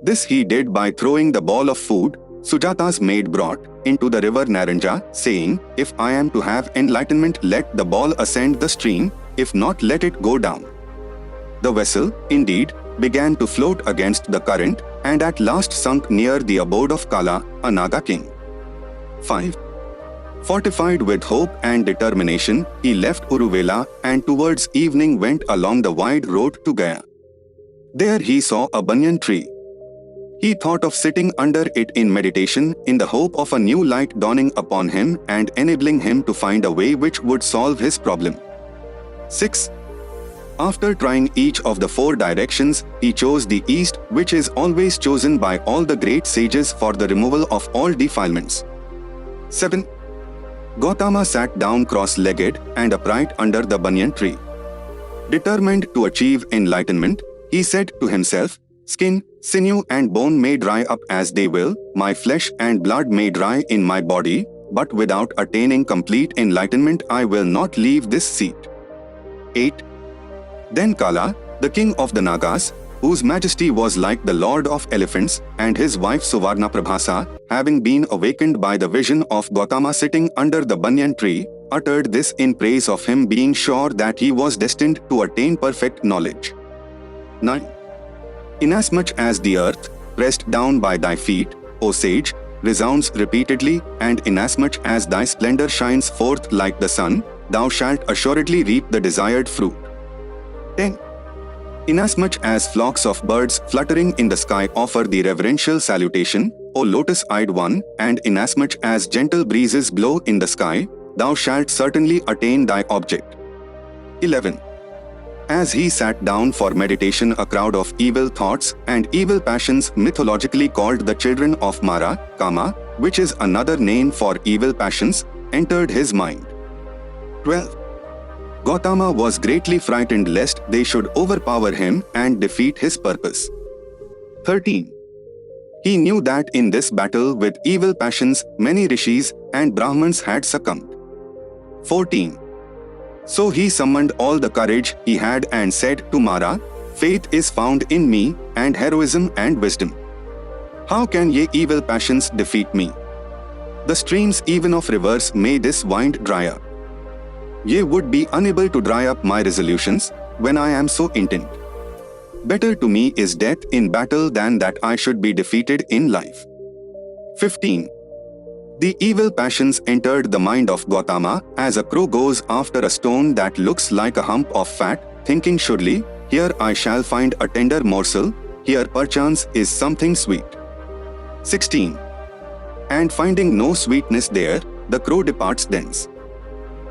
S1: This he did by throwing the ball of food Sujata's maid brought into the river Naranja, saying, "If I am to have enlightenment, let the ball ascend the stream, if not, let it go down." The vessel, indeed, began to float against the current, and at last sunk near the abode of Kala, a Naga king. 5. Fortified with hope and determination, he left Uruvela and towards evening went along the wide road to Gaya. There he saw a banyan tree. He thought of sitting under it in meditation in the hope of a new light dawning upon him and enabling him to find a way which would solve his problem. 6. After trying each of the 4 directions, he chose the east, which is always chosen by all the great sages for the removal of all defilements. 7. Gautama sat down cross-legged and upright under the banyan tree. Determined to achieve enlightenment, he said to himself, "Skin, sinew and bone may dry up as they will, my flesh and blood may dry in my body, but without attaining complete enlightenment I will not leave this seat." 8. Then Kala, the king of the Nagas, whose majesty was like the lord of elephants, and his wife Suvarnaprabhasa, having been awakened by the vision of Gautama sitting under the banyan tree, uttered this in praise of him, being sure that he was destined to attain perfect knowledge. 9. Inasmuch as the earth, pressed down by thy feet, O sage, resounds repeatedly, and inasmuch as thy splendor shines forth like the sun, thou shalt assuredly reap the desired fruit. 10. Inasmuch as flocks of birds fluttering in the sky offer the reverential salutation, O lotus-eyed one, and inasmuch as gentle breezes blow in the sky, thou shalt certainly attain thy object. 11. As he sat down for meditation, a crowd of evil thoughts and evil passions, mythologically called the children of Mara, Kama, which is another name for evil passions, entered his mind. 12. Gautama was greatly frightened lest they should overpower him and defeat his purpose. 13. He knew that in this battle with evil passions, many rishis and Brahmins had succumbed. 14. So he summoned all the courage he had and said to Mara, "Faith is found in me, and heroism and wisdom. How can ye evil passions defeat me? The streams even of rivers may this wind dry up. Ye would be unable to dry up my resolutions when I am so intent. Better to me is death in battle than that I should be defeated in life." 15. The evil passions entered the mind of Gautama as a crow goes after a stone that looks like a hump of fat, thinking surely, "Here I shall find a tender morsel, here perchance is something sweet." 16. And finding no sweetness there, the crow departs thence.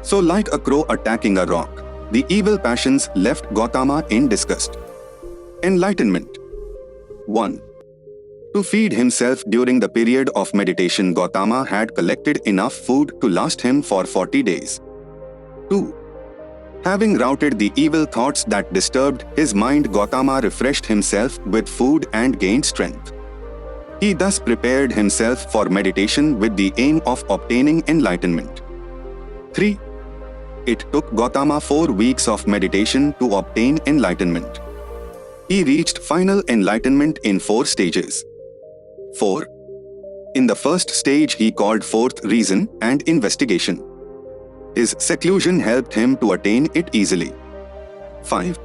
S1: So like a crow attacking a rock, the evil passions left Gautama in disgust. Enlightenment. 1. To feed himself during the period of meditation, Gautama had collected enough food to last him for 40 days. 2. Having routed the evil thoughts that disturbed his mind, Gautama refreshed himself with food and gained strength. He thus prepared himself for meditation with the aim of obtaining enlightenment. 3. It took Gautama 4 weeks of meditation to obtain enlightenment. He reached final enlightenment in 4 stages. 4. In the first stage he called forth reason and investigation. His seclusion helped him to attain it easily. 5.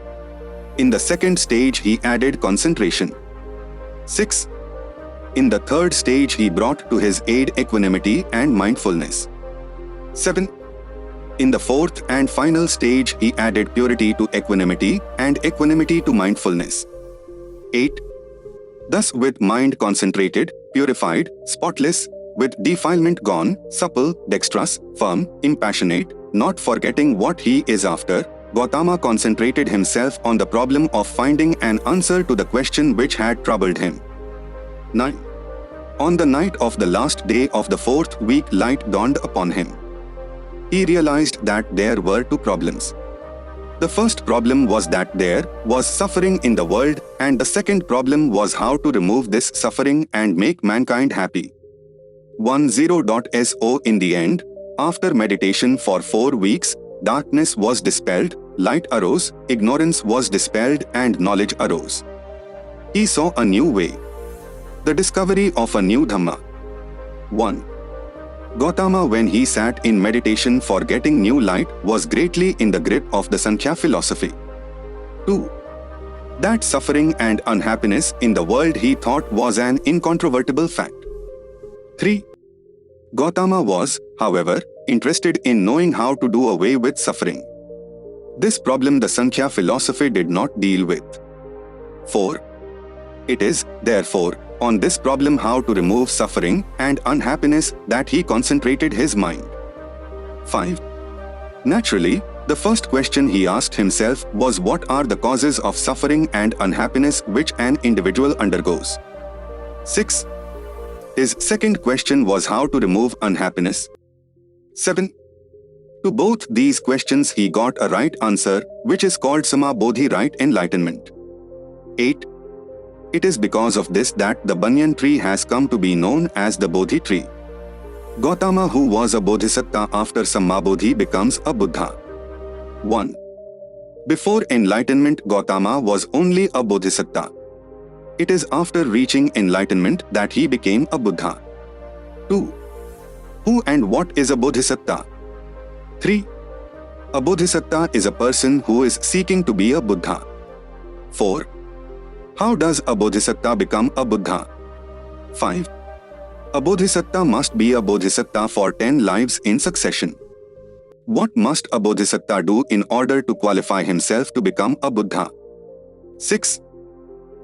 S1: In the second stage he added concentration. 6. In the third stage he brought to his aid equanimity and mindfulness. 7. In the fourth and final stage he added purity to equanimity and equanimity to mindfulness. 8. Thus with mind concentrated, purified, spotless, with defilement gone, supple, dexterous, firm, impassionate, not forgetting what he is after, Gautama concentrated himself on the problem of finding an answer to the question which had troubled him. 9. On the night of the last day of the 4th week light dawned upon him. He realized that there were 2 problems. The first problem was that there was suffering in the world, and the second problem was how to remove this suffering and make mankind happy. 10.so In the end, after meditation for 4 weeks, darkness was dispelled, light arose, ignorance was dispelled, and knowledge arose. He saw a new way. The discovery of a new Dhamma. 1. Gautama, when he sat in meditation for getting new light, was greatly in the grip of the Sankhya philosophy. 2. That suffering and unhappiness in the world he thought was an incontrovertible fact. 3. Gautama was, however, interested in knowing how to do away with suffering. This problem the Sankhya philosophy did not deal with. 4. It is, therefore, on this problem how to remove suffering and unhappiness that he concentrated his mind. 5. Naturally, the first question he asked himself was what are the causes of suffering and unhappiness which an individual undergoes. 6. His second question was how to remove unhappiness. 7. To both these questions he got a right answer, which is called Samabodhi, right enlightenment. 8. It is because of this that the banyan tree has come to be known as the Bodhi tree. Gautama, who was a bodhisattva after Samabodhi, becomes a Buddha. 1. Before enlightenment, Gautama was only a bodhisattva. It is after reaching enlightenment that he became a Buddha. 2. Who and what is a bodhisattva? 3. A bodhisattva is a person who is seeking to be a Buddha. 4. How does a bodhisattva become a Buddha? 5. A bodhisattva must be a bodhisattva for 10 lives in succession. What must a bodhisattva do in order to qualify himself to become a Buddha? 6.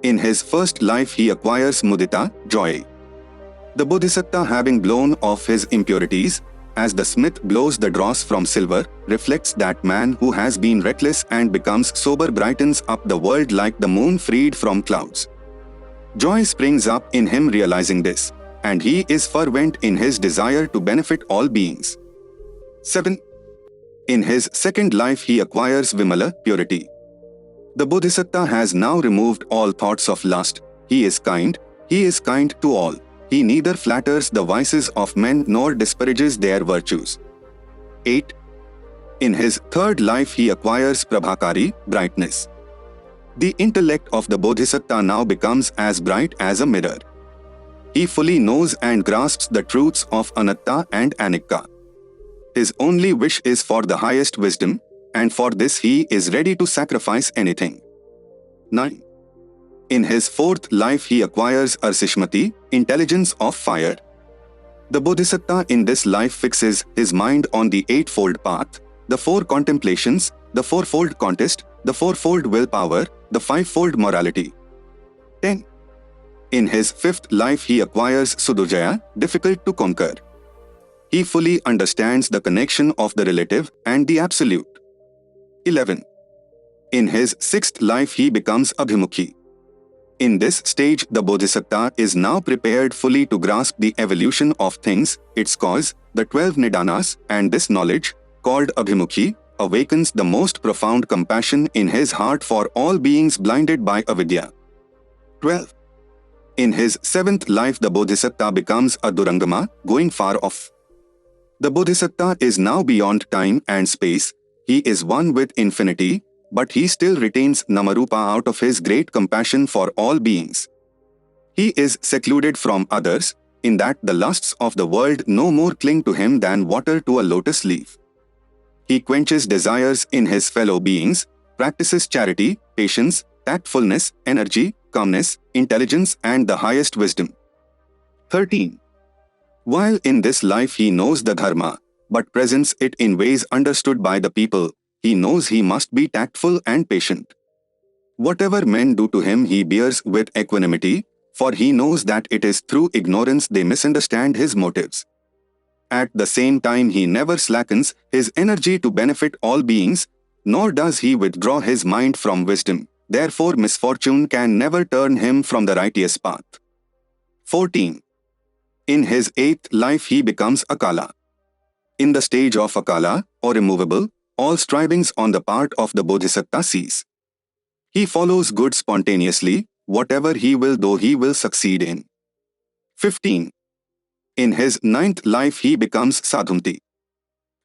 S1: In his first life he acquires mudita, joy. The bodhisattva, having blown off his impurities, as the smith blows the dross from silver, reflects that man who has been reckless and becomes sober brightens up the world like the moon freed from clouds. Joy springs up in him realizing this, and he is fervent in his desire to benefit all beings. 7. In his second life he acquires vimala, purity. The bodhisattva has now removed all thoughts of lust. He is kind to all. He neither flatters the vices of men nor disparages their virtues. 8. In his third life he acquires prabhakari, brightness. The intellect of the bodhisattva now becomes as bright as a mirror. He fully knows and grasps the truths of anatta and anicca. His only wish is for the highest wisdom, and for this he is ready to sacrifice anything. 9. In his fourth life he acquires arsishmati, intelligence of fire. The bodhisattva in this life fixes his mind on the eightfold path, the 4 contemplations, the 4-fold contest, the 4-fold willpower, the 5-fold morality. 10. In his fifth life he acquires sudurjaya, difficult to conquer. He fully understands the connection of the relative and the absolute. 11. In his sixth life he becomes abhimukhi. In this stage the bodhisattva is now prepared fully to grasp the evolution of things, its cause, the 12 nidanas, and this knowledge, called abhimukhi, awakens the most profound compassion in his heart for all beings blinded by avidya. 12. In his seventh life, the Bodhisattva becomes a Durangama, going far off. The Bodhisattva is now beyond time and space. He is one with infinity, but he still retains Namarupa out of his great compassion for all beings. He is secluded from others, in that the lusts of the world no more cling to him than water to a lotus leaf. He quenches desires in his fellow beings, practices charity, patience, tactfulness, energy, calmness, intelligence, and the highest wisdom. 13. While in this life he knows the dharma, but presents it in ways understood by the people, he knows he must be tactful and patient. Whatever men do to him he bears with equanimity, for he knows that it is through ignorance they misunderstand his motives. At the same time he never slackens his energy to benefit all beings, nor does he withdraw his mind from wisdom. Therefore misfortune can never turn him from the righteous path. 14. In his eighth life he becomes Akala. In the stage of Akala, or immovable, all strivings on the part of the Bodhisattva cease. He follows good spontaneously, whatever he will though he will succeed in. 15. In his ninth life he becomes Sadhunti.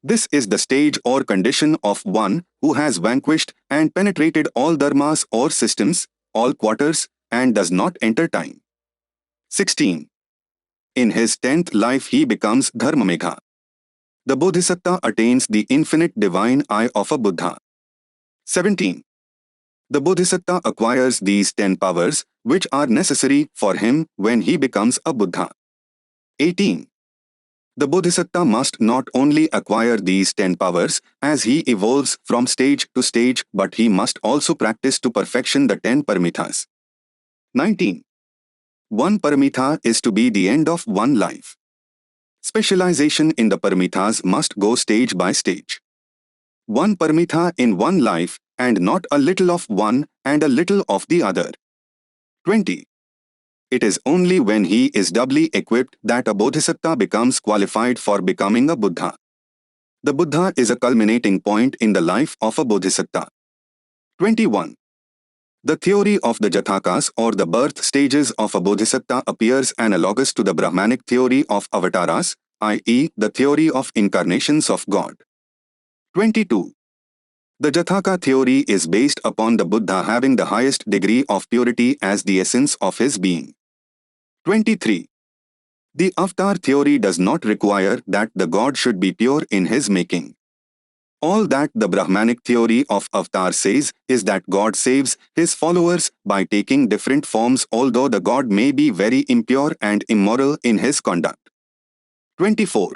S1: This is the stage or condition of one who has vanquished and penetrated all dharmas or systems, all quarters, and does not enter time. 16. In his 10th life he becomes Dharmamegha. The Bodhisattva attains the infinite divine eye of a Buddha. 17. The Bodhisattva acquires these 10 powers, which are necessary for him when he becomes a Buddha. 18. The Bodhisattva must not only acquire these 10 powers as he evolves from stage to stage, but he must also practice to perfection the 10 paramithas. 19. One paramitha is to be the end of one life. Specialization in the paramithas must go stage by stage. One paramitha in one life, and not a little of one and a little of the other. 20. It is only when he is doubly equipped that a Bodhisattva becomes qualified for becoming a Buddha. The Buddha is a culminating point in the life of a Bodhisattva. 21. The theory of the Jatakas or the birth stages of a Bodhisattva appears analogous to the Brahmanic theory of avatars, i.e., the theory of incarnations of God. 22. The Jataka theory is based upon the Buddha having the highest degree of purity as the essence of his being. 23. The avatar theory does not require that the God should be pure in his making. All that the Brahmanic theory of avatar says is that God saves his followers by taking different forms, although the God may be very impure and immoral in his conduct. 24.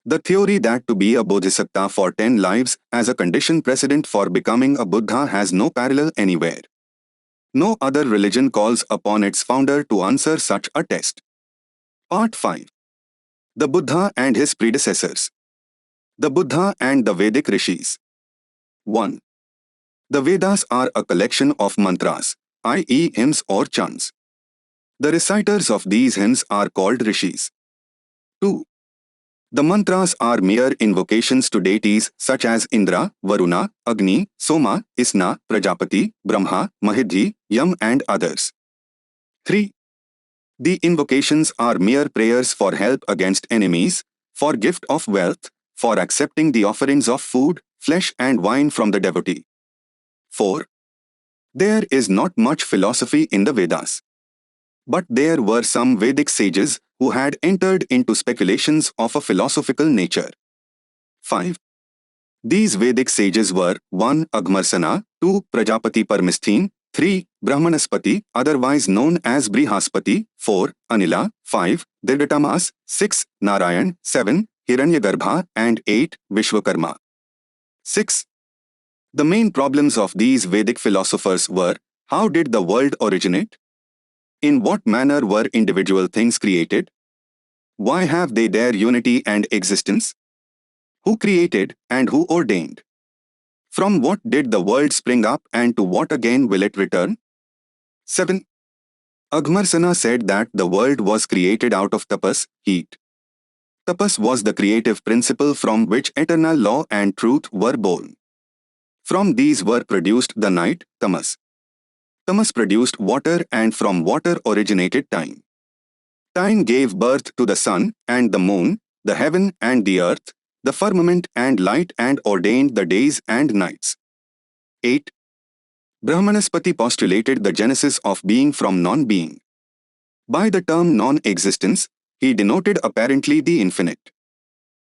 S1: The theory that to be a Bodhisattva for 10 lives as a condition precedent for becoming a Buddha has no parallel anywhere. No other religion calls upon its founder to answer such a test. Part 5. The Buddha and his predecessors. The Buddha and the Vedic Rishis. 1. The Vedas are a collection of mantras, i.e. hymns or chants. The reciters of these hymns are called Rishis. 2. The mantras are mere invocations to deities such as Indra, Varuna, Agni, Soma, Isna, Prajapati, Brahma, Mahidhi, Yam and others. 3. The invocations are mere prayers for help against enemies, for gift of wealth, for accepting the offerings of food, flesh and wine from the devotee. 4. There is not much philosophy in the Vedas. But there were some Vedic sages who had entered into speculations of a philosophical nature. 5. These Vedic sages were 1. Agmarsana, 2. Prajapati Parmisthin, 3. Brahmanaspati, otherwise known as Brihaspati, 4. Anila, 5. Dirghatamas, 6. Narayan, 7. Hiranyagarbha, and 8. Vishwakarma. 6. The main problems of these Vedic philosophers were: how did the world originate? In what manner were individual things created? Why have they their unity and existence? Who created and who ordained? From what did the world spring up and to what again will it return? 7. Agmarsana said that the world was created out of tapas, heat. Tapas was the creative principle from which eternal law and truth were born. From these were produced the night, tamas. Tamas produced water, and from water originated time. Time gave birth to the sun and the moon, the heaven and the earth, the firmament and light, and ordained the days and nights. 8. Brahmanaspati postulated the genesis of being from non-being. By the term non-existence, he denoted apparently the infinite.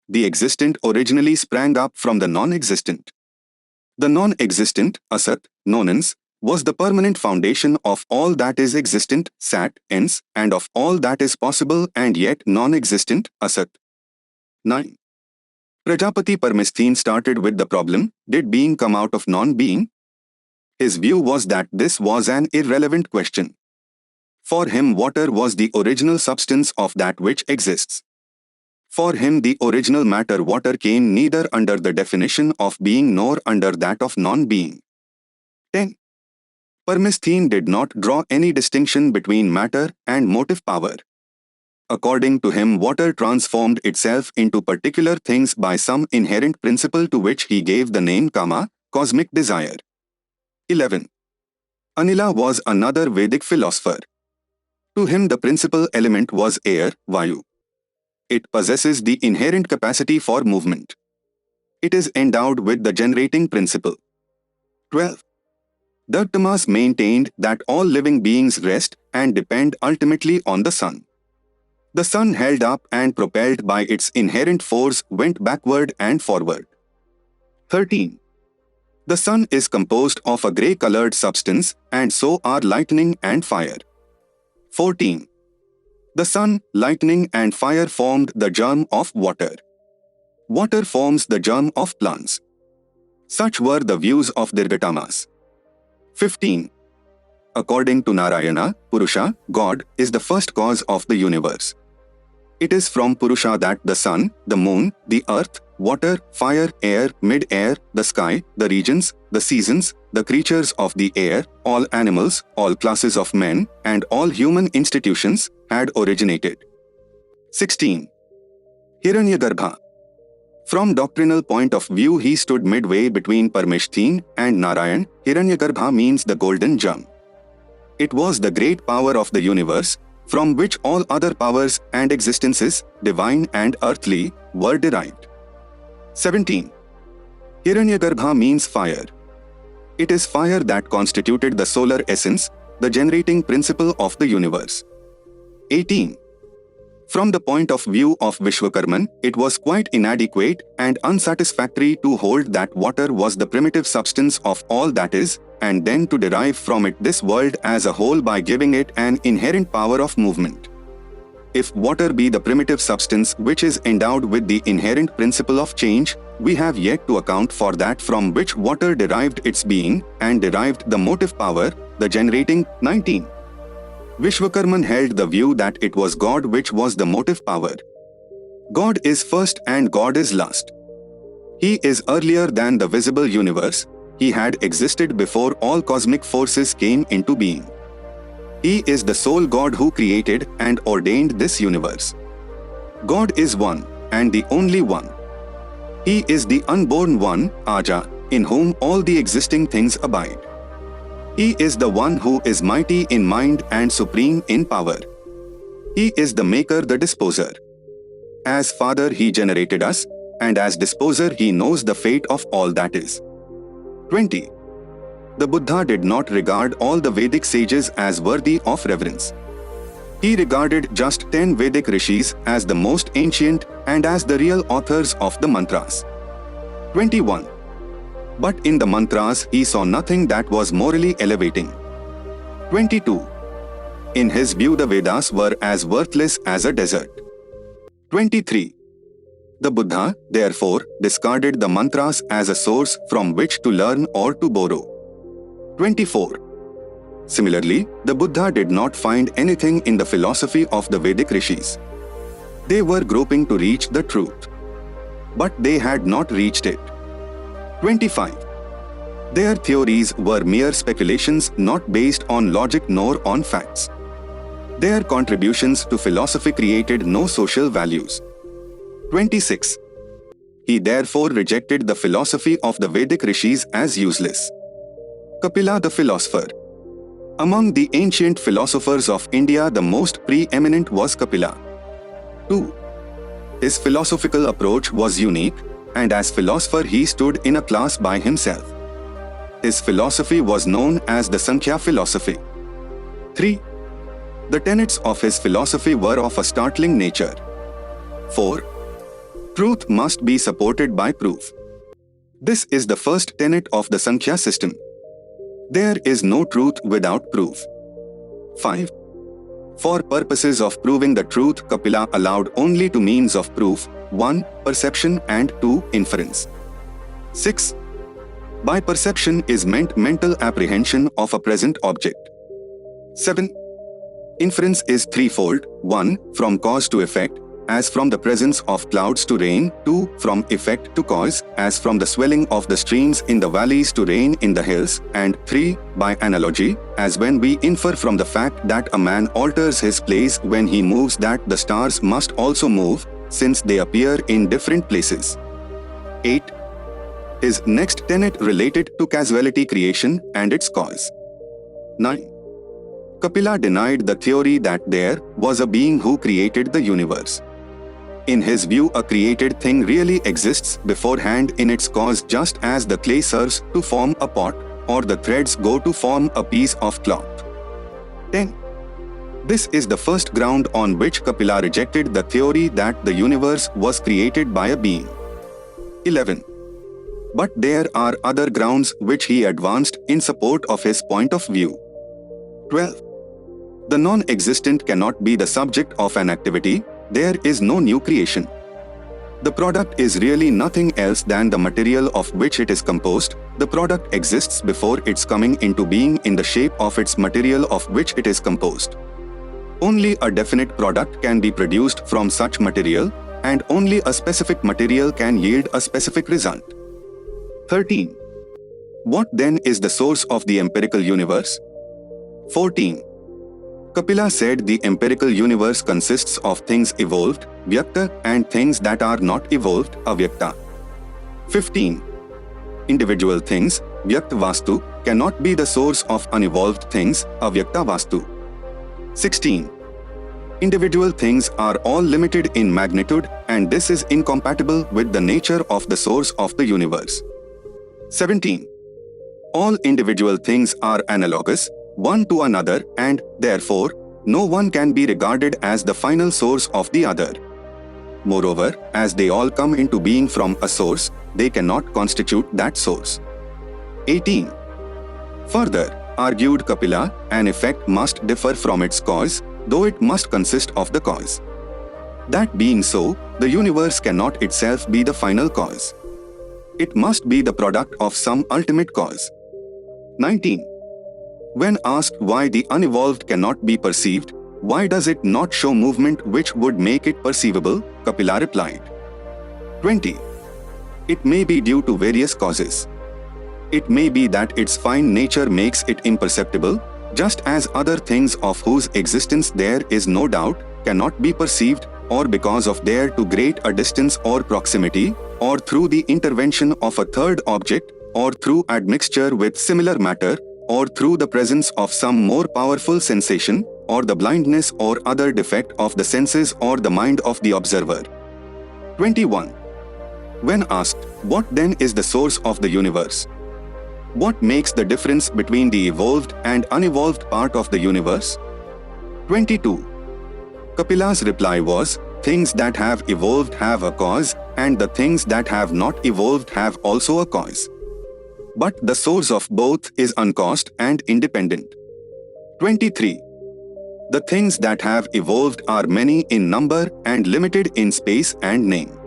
S1: The existent originally sprang up from the non-existent. The non-existent, asat, nonens, was the permanent foundation of all that is existent, sat, ens, and of all that is possible and yet non-existent, asat. 9. Prajapati Parmesthine started with the problem, did being come out of non-being? His view was that this was an irrelevant question. For him, water was the original substance of that which exists. For him, the original matter water came neither under the definition of being nor under that of non-being. 10. Parmesthine did not draw any distinction between matter and motive power. According to him, water transformed itself into particular things by some inherent principle to which he gave the name kama, cosmic desire. 11. Anila was another Vedic philosopher. To him, the principal element was air, vayu. It possesses the inherent capacity for movement. It is endowed with the generating principle. 12. Dr. maintained that all living beings rest and depend ultimately on the sun. The sun, held up and propelled by its inherent force, went backward and forward. 13. The sun is composed of a grey-colored substance, and so are lightning and fire. 14. The sun, lightning, and fire formed the germ of water. Water forms the germ of plants. Such were the views of Dirghatamas. 15. According to Narayana, Purusha, God, is the first cause of the universe. It is from Purusha that the sun, the moon, the earth, water, fire, air, mid-air, the sky, the regions, the seasons, the creatures of the air, all animals, all classes of men, and all human institutions had originated. 16. Hiranyagarbha. From doctrinal point of view, he stood midway between Parmesthine and Narayan. Hiranyagarbha means the golden germ. It was the great power of the universe, from which all other powers and existences, divine and earthly, were derived. 17. Hiranyagarbha means fire. It is fire that constituted the solar essence, the generating principle of the universe. 18. From the point of view of Vishwakarman, it was quite inadequate and unsatisfactory to hold that water was the primitive substance of all that is, and then to derive from it this world as a whole by giving it an inherent power of movement. If water be the primitive substance which is endowed with the inherent principle of change, we have yet to account for that from which water derived its being and derived the motive power, the generating. 19. Vishwakarman held the view that it was God which was the motive power. God is first and God is last. He is earlier than the visible universe. He had existed before all cosmic forces came into being. He is the sole God who created and ordained this universe. God is one, and the only one. He is the unborn one, Aja, in whom all the existing things abide. He is the one who is mighty in mind and supreme in power. He is the maker, the disposer. As Father, He generated us, and as disposer, He knows the fate of all that is. 20. The Buddha did not regard all the Vedic sages as worthy of reverence. He regarded just 10 Vedic rishis as the most ancient and as the real authors of the mantras. 21. But in the mantras, he saw nothing that was morally elevating. 22. In his view, the Vedas were as worthless as a desert. 23. The Buddha, therefore, discarded the mantras as a source from which to learn or to borrow. 24. Similarly, the Buddha did not find anything in the philosophy of the Vedic rishis. They were groping to reach the truth. But they had not reached it. 25. Their theories were mere speculations not based on logic nor on facts. Their contributions to philosophy created no social values. 26. He therefore rejected the philosophy of the Vedic rishis as useless. Kapila the philosopher. Among the ancient philosophers of India, the most preeminent was Kapila. 2. His philosophical approach was unique, and as philosopher he stood in a class by himself. His philosophy was known as the Sankhya philosophy. 3. The tenets of his philosophy were of a startling nature. 4. Truth must be supported by proof. This is the first tenet of the Sankhya system. There is no truth without proof. 5. For purposes of proving the truth, Kapila allowed only two means of proof: 1. Perception, and 2. Inference. 6. By perception is meant mental apprehension of a present object. 7. Inference is threefold: 1. From cause to effect, as from the presence of clouds to rain; 2. From effect to cause, as from the swelling of the streams in the valleys to rain in the hills; and 3. By analogy, as when we infer from the fact that a man alters his place when he moves that the stars must also move, since they appear in different places. 8. His next tenet related to causality, creation, and its cause. 9. Kapila denied the theory that there was a being who created the universe. In his view, a created thing really exists beforehand in its cause, just as the clay serves to form a pot, or the threads go to form a piece of cloth. 10. This is the first ground on which Kapila rejected the theory that the universe was created by a being. 11. But there are other grounds which he advanced in support of his point of view. 12. The non-existent cannot be the subject of an activity. There is no new creation. The product is really nothing else than the material of which it is composed. The product exists before its coming into being in the shape of its material of which it is composed. Only a definite product can be produced from such material, and only a specific material can yield a specific result. 13. What then is the source of the empirical universe? 14. Kapila said the empirical universe consists of things evolved, vyakta, and things that are not evolved, avyakta. 15. Individual things, vyakta vastu, cannot be the source of unevolved things, avyakta vastu. 16. Individual things are all limited in magnitude, and this is incompatible with the nature of the source of the universe. 17. All individual things are analogous, one to another, and, therefore, no one can be regarded as the final source of the other. Moreover, as they all come into being from a source, they cannot constitute that source. 18. Further, argued Kapila, an effect must differ from its cause, though it must consist of the cause. That being so, the universe cannot itself be the final cause. It must be the product of some ultimate cause. 19. When asked why the unevolved cannot be perceived, why does it not show movement which would make it perceivable, Kapila replied. 20. It may be due to various causes. It may be that its fine nature makes it imperceptible, just as other things of whose existence there is no doubt cannot be perceived, or because of their too great a distance or proximity, or through the intervention of a third object, or through admixture with similar matter, or through the presence of some more powerful sensation, or the blindness or other defect of the senses or the mind of the observer. 21. When asked, what then is the source of the universe? What makes the difference between the evolved and unevolved part of the universe? 22. Kapila's reply was, things that have evolved have a cause, and the things that have not evolved have also a cause. But the source of both is uncaused and independent. 23. The things that have evolved are many in number and limited in space and name.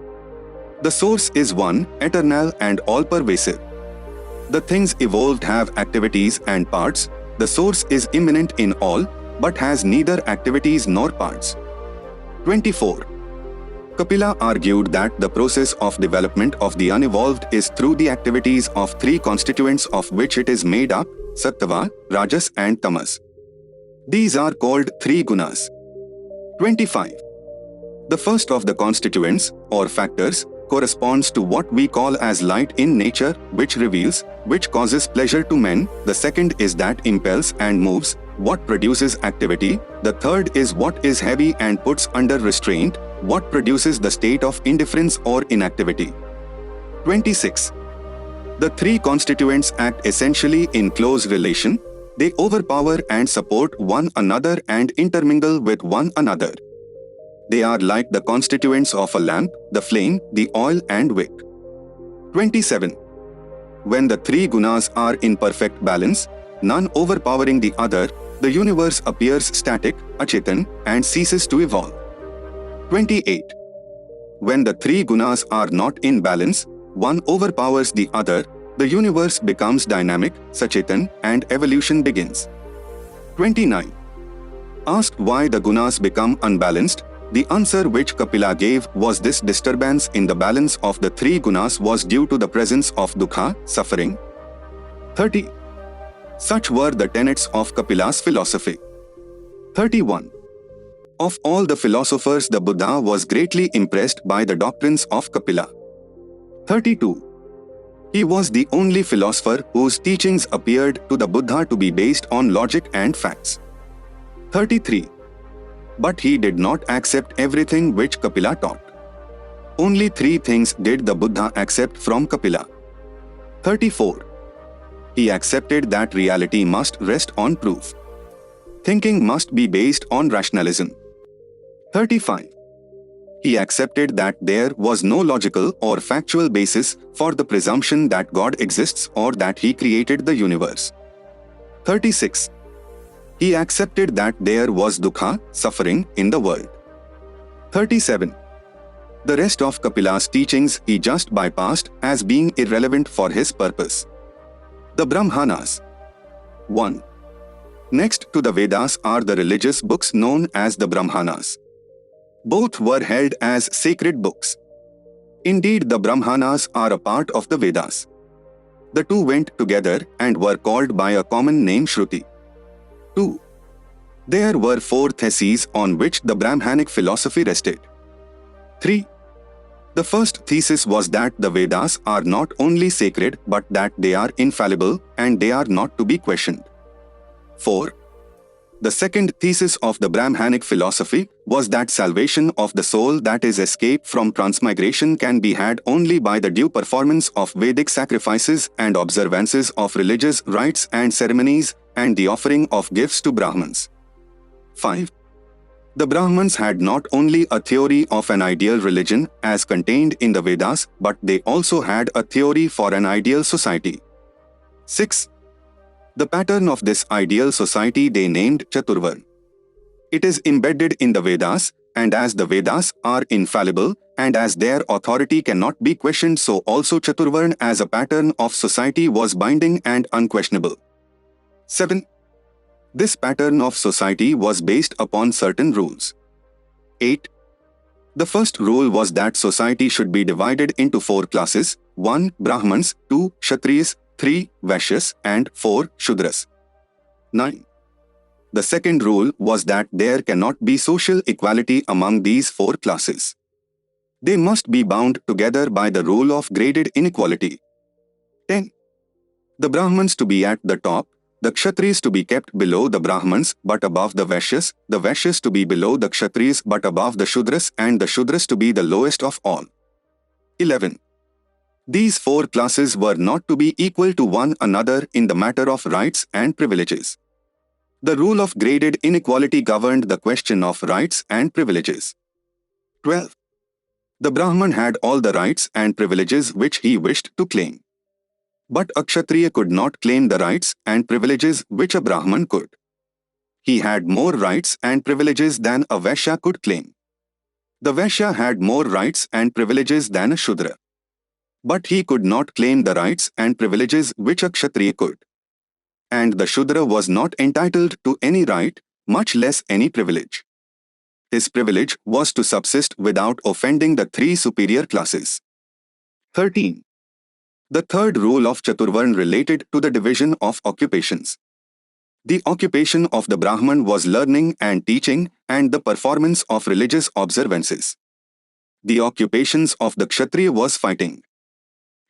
S1: The source is one, eternal and all-pervasive. The things evolved have activities and parts. The source is immanent in all, but has neither activities nor parts. 24. Kapila argued that the process of development of the unevolved is through the activities of three constituents of which it is made up, sattva, rajas and tamas. These are called three gunas. 25. The first of the constituents, or factors, corresponds to what we call as light in nature, which reveals, which causes pleasure to men. The second is that impels and moves, what produces activity. The third is what is heavy and puts under restraint, what produces the state of indifference or inactivity. 26. The three constituents act essentially in close relation. They overpower and support one another and intermingle with one another. They are like the constituents of a lamp, the flame, the oil and wick. 27. When the three gunas are in perfect balance, none overpowering the other, the universe appears static, achetan, and ceases to evolve. 28. When the three gunas are not in balance, one overpowers the other, the universe becomes dynamic, sachetan, and evolution begins. 29. Asked why the gunas become unbalanced, the answer which Kapila gave was this: disturbance in the balance of the three gunas was due to the presence of dukkha, suffering. 30. Such were the tenets of Kapila's philosophy. 31. Of all the philosophers, the Buddha was greatly impressed by the doctrines of Kapila. 32. He was the only philosopher whose teachings appeared to the Buddha to be based on logic and facts. 33. But he did not accept everything which Kapila taught. Only three things did the Buddha accept from Kapila. 34. He accepted that reality must rest on proof. Thinking must be based on rationalism. 35. He accepted that there was no logical or factual basis for the presumption that God exists or that He created the universe. 36. He accepted that there was dukkha, suffering, in the world. 37. The rest of Kapila's teachings he just bypassed as being irrelevant for his purpose. The Brahmanas. 1. Next to the Vedas are the religious books known as the Brahmanas. Both were held as sacred books. Indeed, the Brahmanas are a part of the Vedas. The two went together and were called by a common name, Shruti. 2. There were four theses on which the Brahmanic philosophy rested. 3. The first thesis was that the Vedas are not only sacred but that they are infallible and they are not to be questioned. 4. The second thesis of the Brahmanic philosophy was that salvation of the soul, that is escape from transmigration, can be had only by the due performance of Vedic sacrifices and observances of religious rites and ceremonies and the offering of gifts to Brahmins. 5. The Brahmins had not only a theory of an ideal religion as contained in the Vedas, but they also had a theory for an ideal society. 6. The pattern of this ideal society they named Chaturvarna. It is embedded in the Vedas, and as the Vedas are infallible, and as their authority cannot be questioned, so also Chaturvarna as a pattern of society was binding and unquestionable. 7. This pattern of society was based upon certain rules. 8. The first rule was that society should be divided into four classes: 1. Brahmans, 2. Kshatriyas, 3. Vaishyas, and 4. Shudras. 9. The second rule was that there cannot be social equality among these four classes. They must be bound together by the rule of graded inequality. 10. The Brahmans to be at the top, the Kshatriyas to be kept below the Brahmans but above the Vaishyas, the Vaishyas to be below the Kshatriyas but above the Shudras, and the Shudras to be the lowest of all. 11. These four classes were not to be equal to one another in the matter of rights and privileges. The rule of graded inequality governed the question of rights and privileges. 12. The Brahman had all the rights and privileges which he wished to claim. But a Kshatriya could not claim the rights and privileges which a Brahman could. He had more rights and privileges than a Vaishya could claim. The Vaishya had more rights and privileges than a Shudra. But he could not claim the rights and privileges which a Kshatriya could. And the Shudra was not entitled to any right, much less any privilege. His privilege was to subsist without offending the three superior classes. 13. The third rule of Chaturvarna related to the division of occupations. The occupation of the Brahman was learning and teaching and the performance of religious observances. The occupations of the Kshatriya was fighting.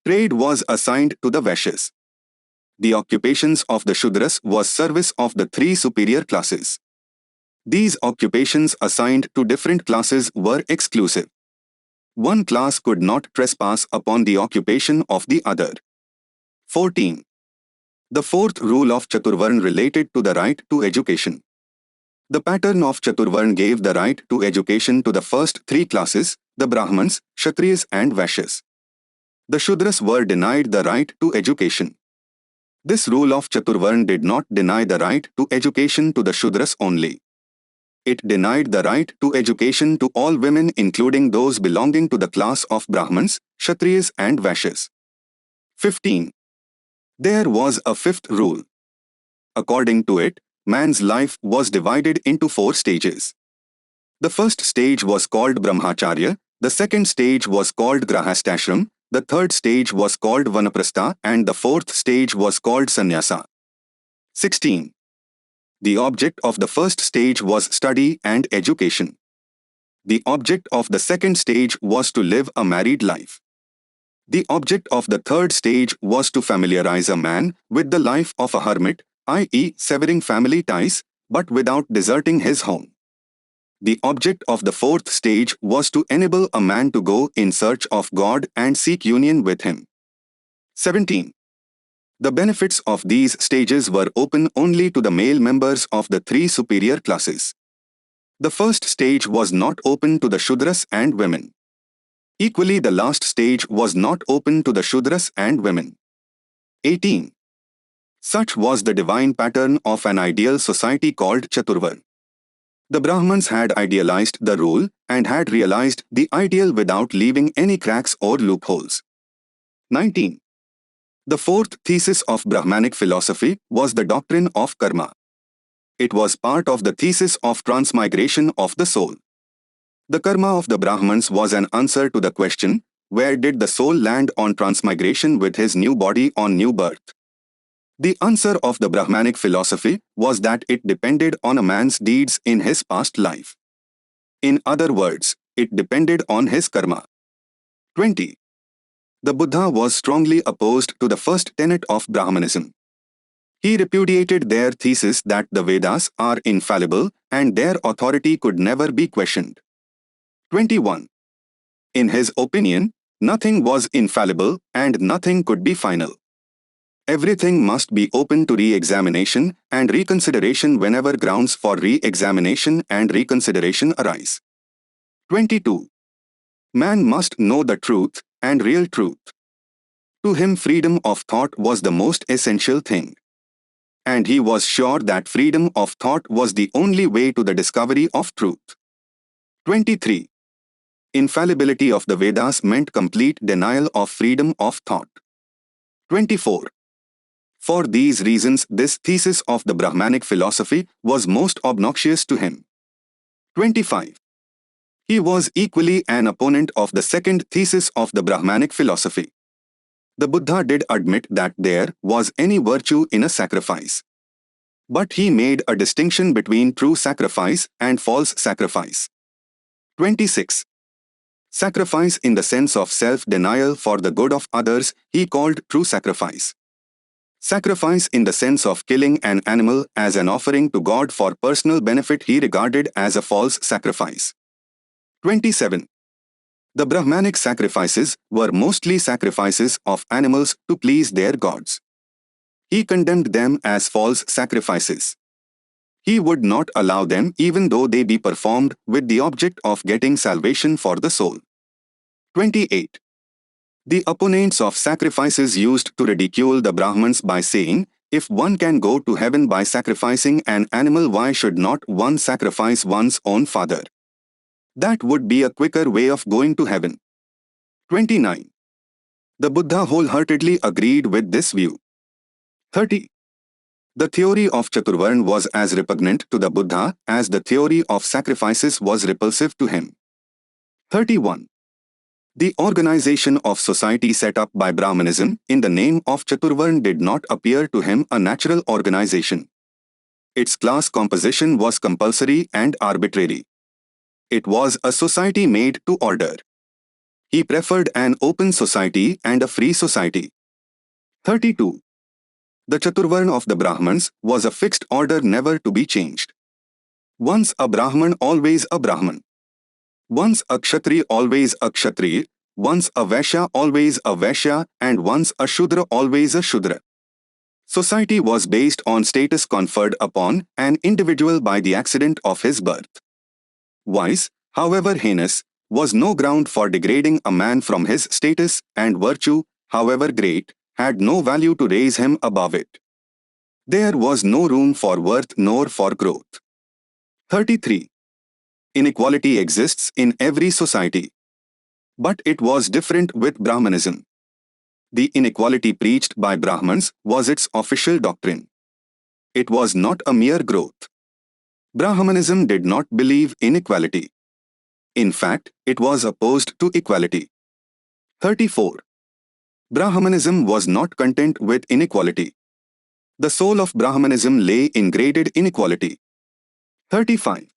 S1: Trade was assigned to the Vaishyas. The occupations of the Shudras was service of the three superior classes. These occupations assigned to different classes were exclusive. One class could not trespass upon the occupation of the other. 14. The fourth rule of Chaturvarna related to the right to education. The pattern of Chaturvarna gave the right to education to the first three classes, the Brahmans, Kshatriyas and Vaishyas. The Shudras were denied the right to education. This rule of Chaturvarna did not deny the right to education to the Shudras only. It denied the right to education to all women including those belonging to the class of Brahmans, Kshatriyas and Vaishyas. 15. There was a fifth rule. According to it, man's life was divided into 4 stages. The first stage was called Brahmacharya, the second stage was called Grahastashram, the third stage was called Vanaprastha and the fourth stage was called Sannyasa. 16. The object of the first stage was study and education. The object of the second stage was to live a married life. The object of the third stage was to familiarize a man with the life of a hermit, i.e., severing family ties, but without deserting his home. The object of the fourth stage was to enable a man to go in search of God and seek union with Him. 17. The benefits of these stages were open only to the male members of the three superior classes. The first stage was not open to the Shudras and women. Equally, the last stage was not open to the Shudras and women. 18. Such was the divine pattern of an ideal society called Chaturvarna. The Brahmans had idealized the rule and had realized the ideal without leaving any cracks or loopholes. 19. The fourth thesis of Brahmanic philosophy was the doctrine of karma. It was part of the thesis of transmigration of the soul. The karma of the Brahmans was an answer to the question, where did the soul land on transmigration with his new body on new birth? The answer of the Brahmanic philosophy was that it depended on a man's deeds in his past life. In other words, it depended on his karma. 20. The Buddha was strongly opposed to the first tenet of Brahmanism. He repudiated their thesis that the Vedas are infallible and their authority could never be questioned. 21. In his opinion, nothing was infallible and nothing could be final. Everything must be open to re-examination and reconsideration whenever grounds for re-examination and reconsideration arise. 22. Man must know the truth and real truth. To him, freedom of thought was the most essential thing. And he was sure that freedom of thought was the only way to the discovery of truth. 23. Infallibility of the Vedas meant complete denial of freedom of thought. 24. For these reasons, this thesis of the Brahmanic philosophy was most obnoxious to him. 25. He was equally an opponent of the second thesis of the Brahmanic philosophy. The Buddha did admit that there was any virtue in a sacrifice. But he made a distinction between true sacrifice and false sacrifice. 26. Sacrifice in the sense of self-denial for the good of others he called true sacrifice. Sacrifice in the sense of killing an animal as an offering to God for personal benefit he regarded as a false sacrifice. 27. The Brahmanic sacrifices were mostly sacrifices of animals to please their gods. He condemned them as false sacrifices. He would not allow them even though they be performed with the object of getting salvation for the soul. 28. The opponents of sacrifices used to ridicule the Brahmans by saying, if one can go to heaven by sacrificing an animal, why should not one sacrifice one's own father? That would be a quicker way of going to heaven. 29. The Buddha wholeheartedly agreed with this view. 30. The theory of Chaturvarna was as repugnant to the Buddha as the theory of sacrifices was repulsive to him. 31. The organization of society set up by Brahmanism in the name of Chaturvarna did not appear to him a natural organization. Its class composition was compulsory and arbitrary. It was a society made to order. He preferred an open society and a free society. 32. The Chaturvarna of the Brahmins was a fixed order never to be changed. Once a Brahman, always a Brahman. Once a Kshatriya, always a Kshatriya. Once a Vaishya, always a Vaishya, and once a Shudra, always a Shudra. Society was based on status conferred upon an individual by the accident of his birth. Vice, however heinous, was no ground for degrading a man from his status, and virtue, however great, had no value to raise him above it. There was no room for worth nor for growth. 33. Inequality exists in every society. But it was different with Brahmanism. The inequality preached by Brahmins was its official doctrine. It was not a mere growth. Brahmanism did not believe in equality. In fact, it was opposed to equality. 34. Brahmanism was not content with inequality. The soul of Brahmanism lay in graded inequality. 35.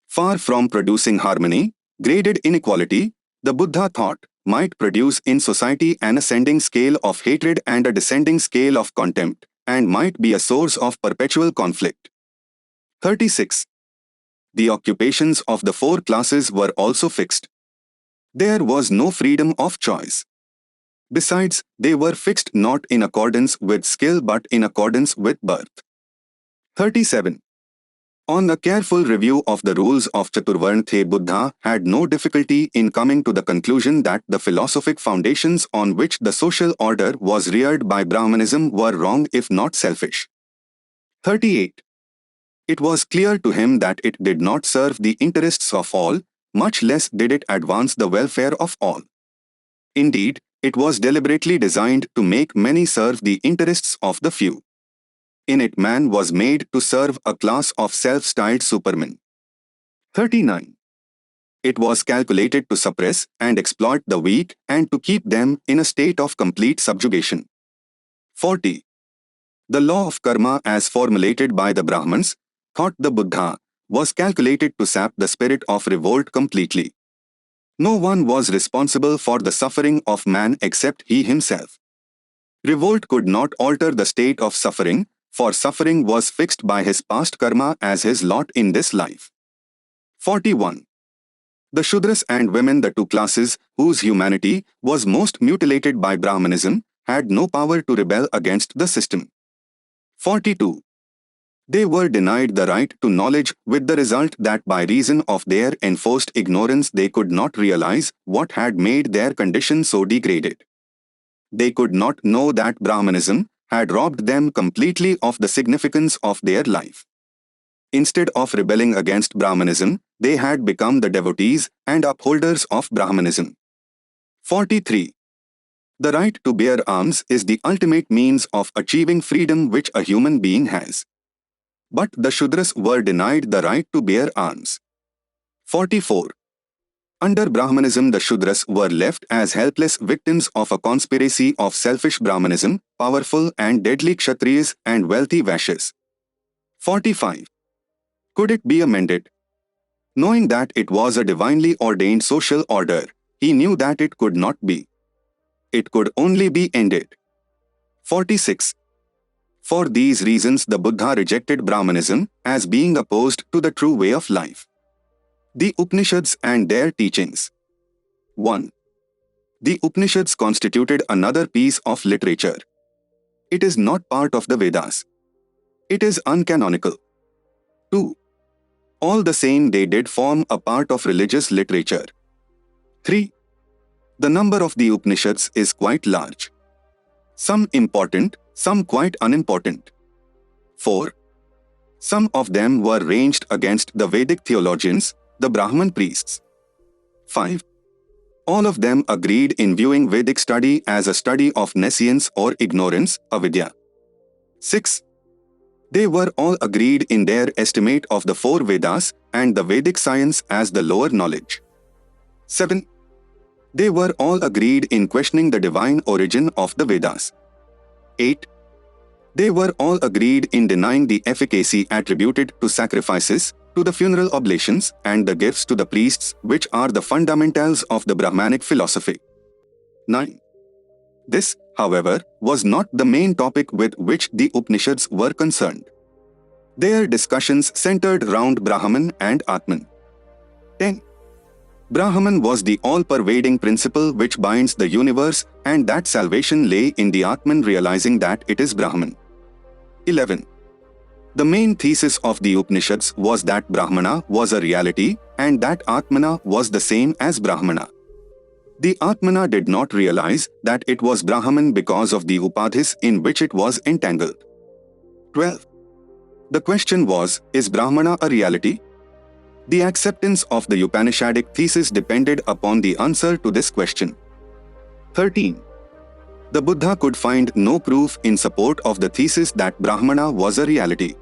S1: Far from producing harmony, graded inequality, the Buddha thought, might produce in society an ascending scale of hatred and a descending scale of contempt, and might be a source of perpetual conflict. 36. The occupations of the four classes were also fixed. There was no freedom of choice. Besides, they were fixed not in accordance with skill but in accordance with birth. 37. On a careful review of the rules of Chaturvarna, Buddha had no difficulty in coming to the conclusion that the philosophic foundations on which the social order was reared by Brahmanism were wrong if not selfish. 38. It was clear to him that it did not serve the interests of all, much less did it advance the welfare of all. Indeed, it was deliberately designed to make many serve the interests of the few. In it man was made to serve a class of self-styled supermen. 39. It was calculated to suppress and exploit the weak and to keep them in a state of complete subjugation. 40. The law of karma as formulated by the Brahmins, thought the Buddha, was calculated to sap the spirit of revolt completely. No one was responsible for the suffering of man except he himself. Revolt could not alter the state of suffering, for suffering was fixed by his past karma as his lot in this life. 41. The Shudras and women, the two classes whose humanity was most mutilated by Brahmanism, had no power to rebel against the system. 42. They were denied the right to knowledge, with the result that by reason of their enforced ignorance they could not realize what had made their condition so degraded. They could not know that Brahmanism had robbed them completely of the significance of their life. Instead of rebelling against Brahmanism, they had become the devotees and upholders of Brahmanism. 43. The right to bear arms is the ultimate means of achieving freedom which a human being has. But the Shudras were denied the right to bear arms. 44. Under Brahmanism, the Shudras were left as helpless victims of a conspiracy of selfish Brahmanism, powerful and deadly Kshatriyas and wealthy Vaishyas. 45. Could it be amended? Knowing that it was a divinely ordained social order, he knew that it could not be. It could only be ended. 46. For these reasons, the Buddha rejected Brahmanism as being opposed to the true way of life. The Upanishads and their teachings. 1. The Upanishads constituted another piece of literature. It is not part of the Vedas. It is uncanonical. 2. All the same, they did form a part of religious literature. 3. The number of the Upanishads is quite large. Some important, some quite unimportant. 4. Some of them were ranged against the Vedic theologians, the Brahman priests. 5. All of them agreed in viewing Vedic study as a study of nescience or ignorance, avidya. 6. They were all agreed in their estimate of the four Vedas and the Vedic science as the lower knowledge. 7. They were all agreed in questioning the divine origin of the Vedas. 8. They were all agreed in denying the efficacy attributed to sacrifices, to the funeral oblations and the gifts to the priests, which are the fundamentals of the Brahmanic philosophy. 9. This, however, was not the main topic with which the Upanishads were concerned. Their discussions centered round Brahman and Atman. 10. Brahman was the all-pervading principle which binds the universe, and that salvation lay in the Atman realizing that it is Brahman. 11. The main thesis of the Upanishads was that Brahmana was a reality and that Atmana was the same as Brahmana. The Atmana did not realize that it was Brahman because of the upadhis in which it was entangled. 12. The question was, is Brahmana a reality? The acceptance of the Upanishadic thesis depended upon the answer to this question. 13. The Buddha could find no proof in support of the thesis that Brahmana was a reality.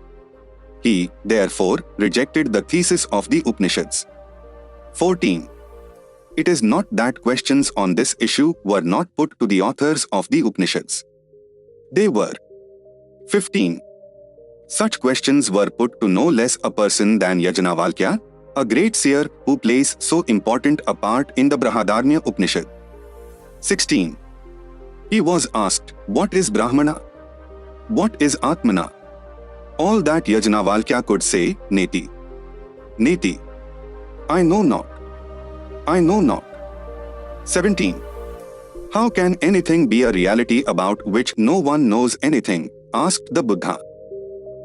S1: He, therefore, rejected the thesis of the Upanishads. 14. It is not that questions on this issue were not put to the authors of the Upanishads. They were. 15. Such questions were put to no less a person than Yajnavalkya, a great seer who plays so important a part in the Brihadaranya Upanishad. 16. He was asked, what is Brahmana? What is Atmana? All that Yajnavalkya could say, Neti. Neti. I know not. I know not. 17. How can anything be a reality about which no one knows anything? Asked the Buddha.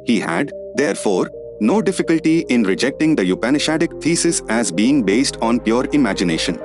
S1: He had, therefore, no difficulty in rejecting the Upanishadic thesis as being based on pure imagination.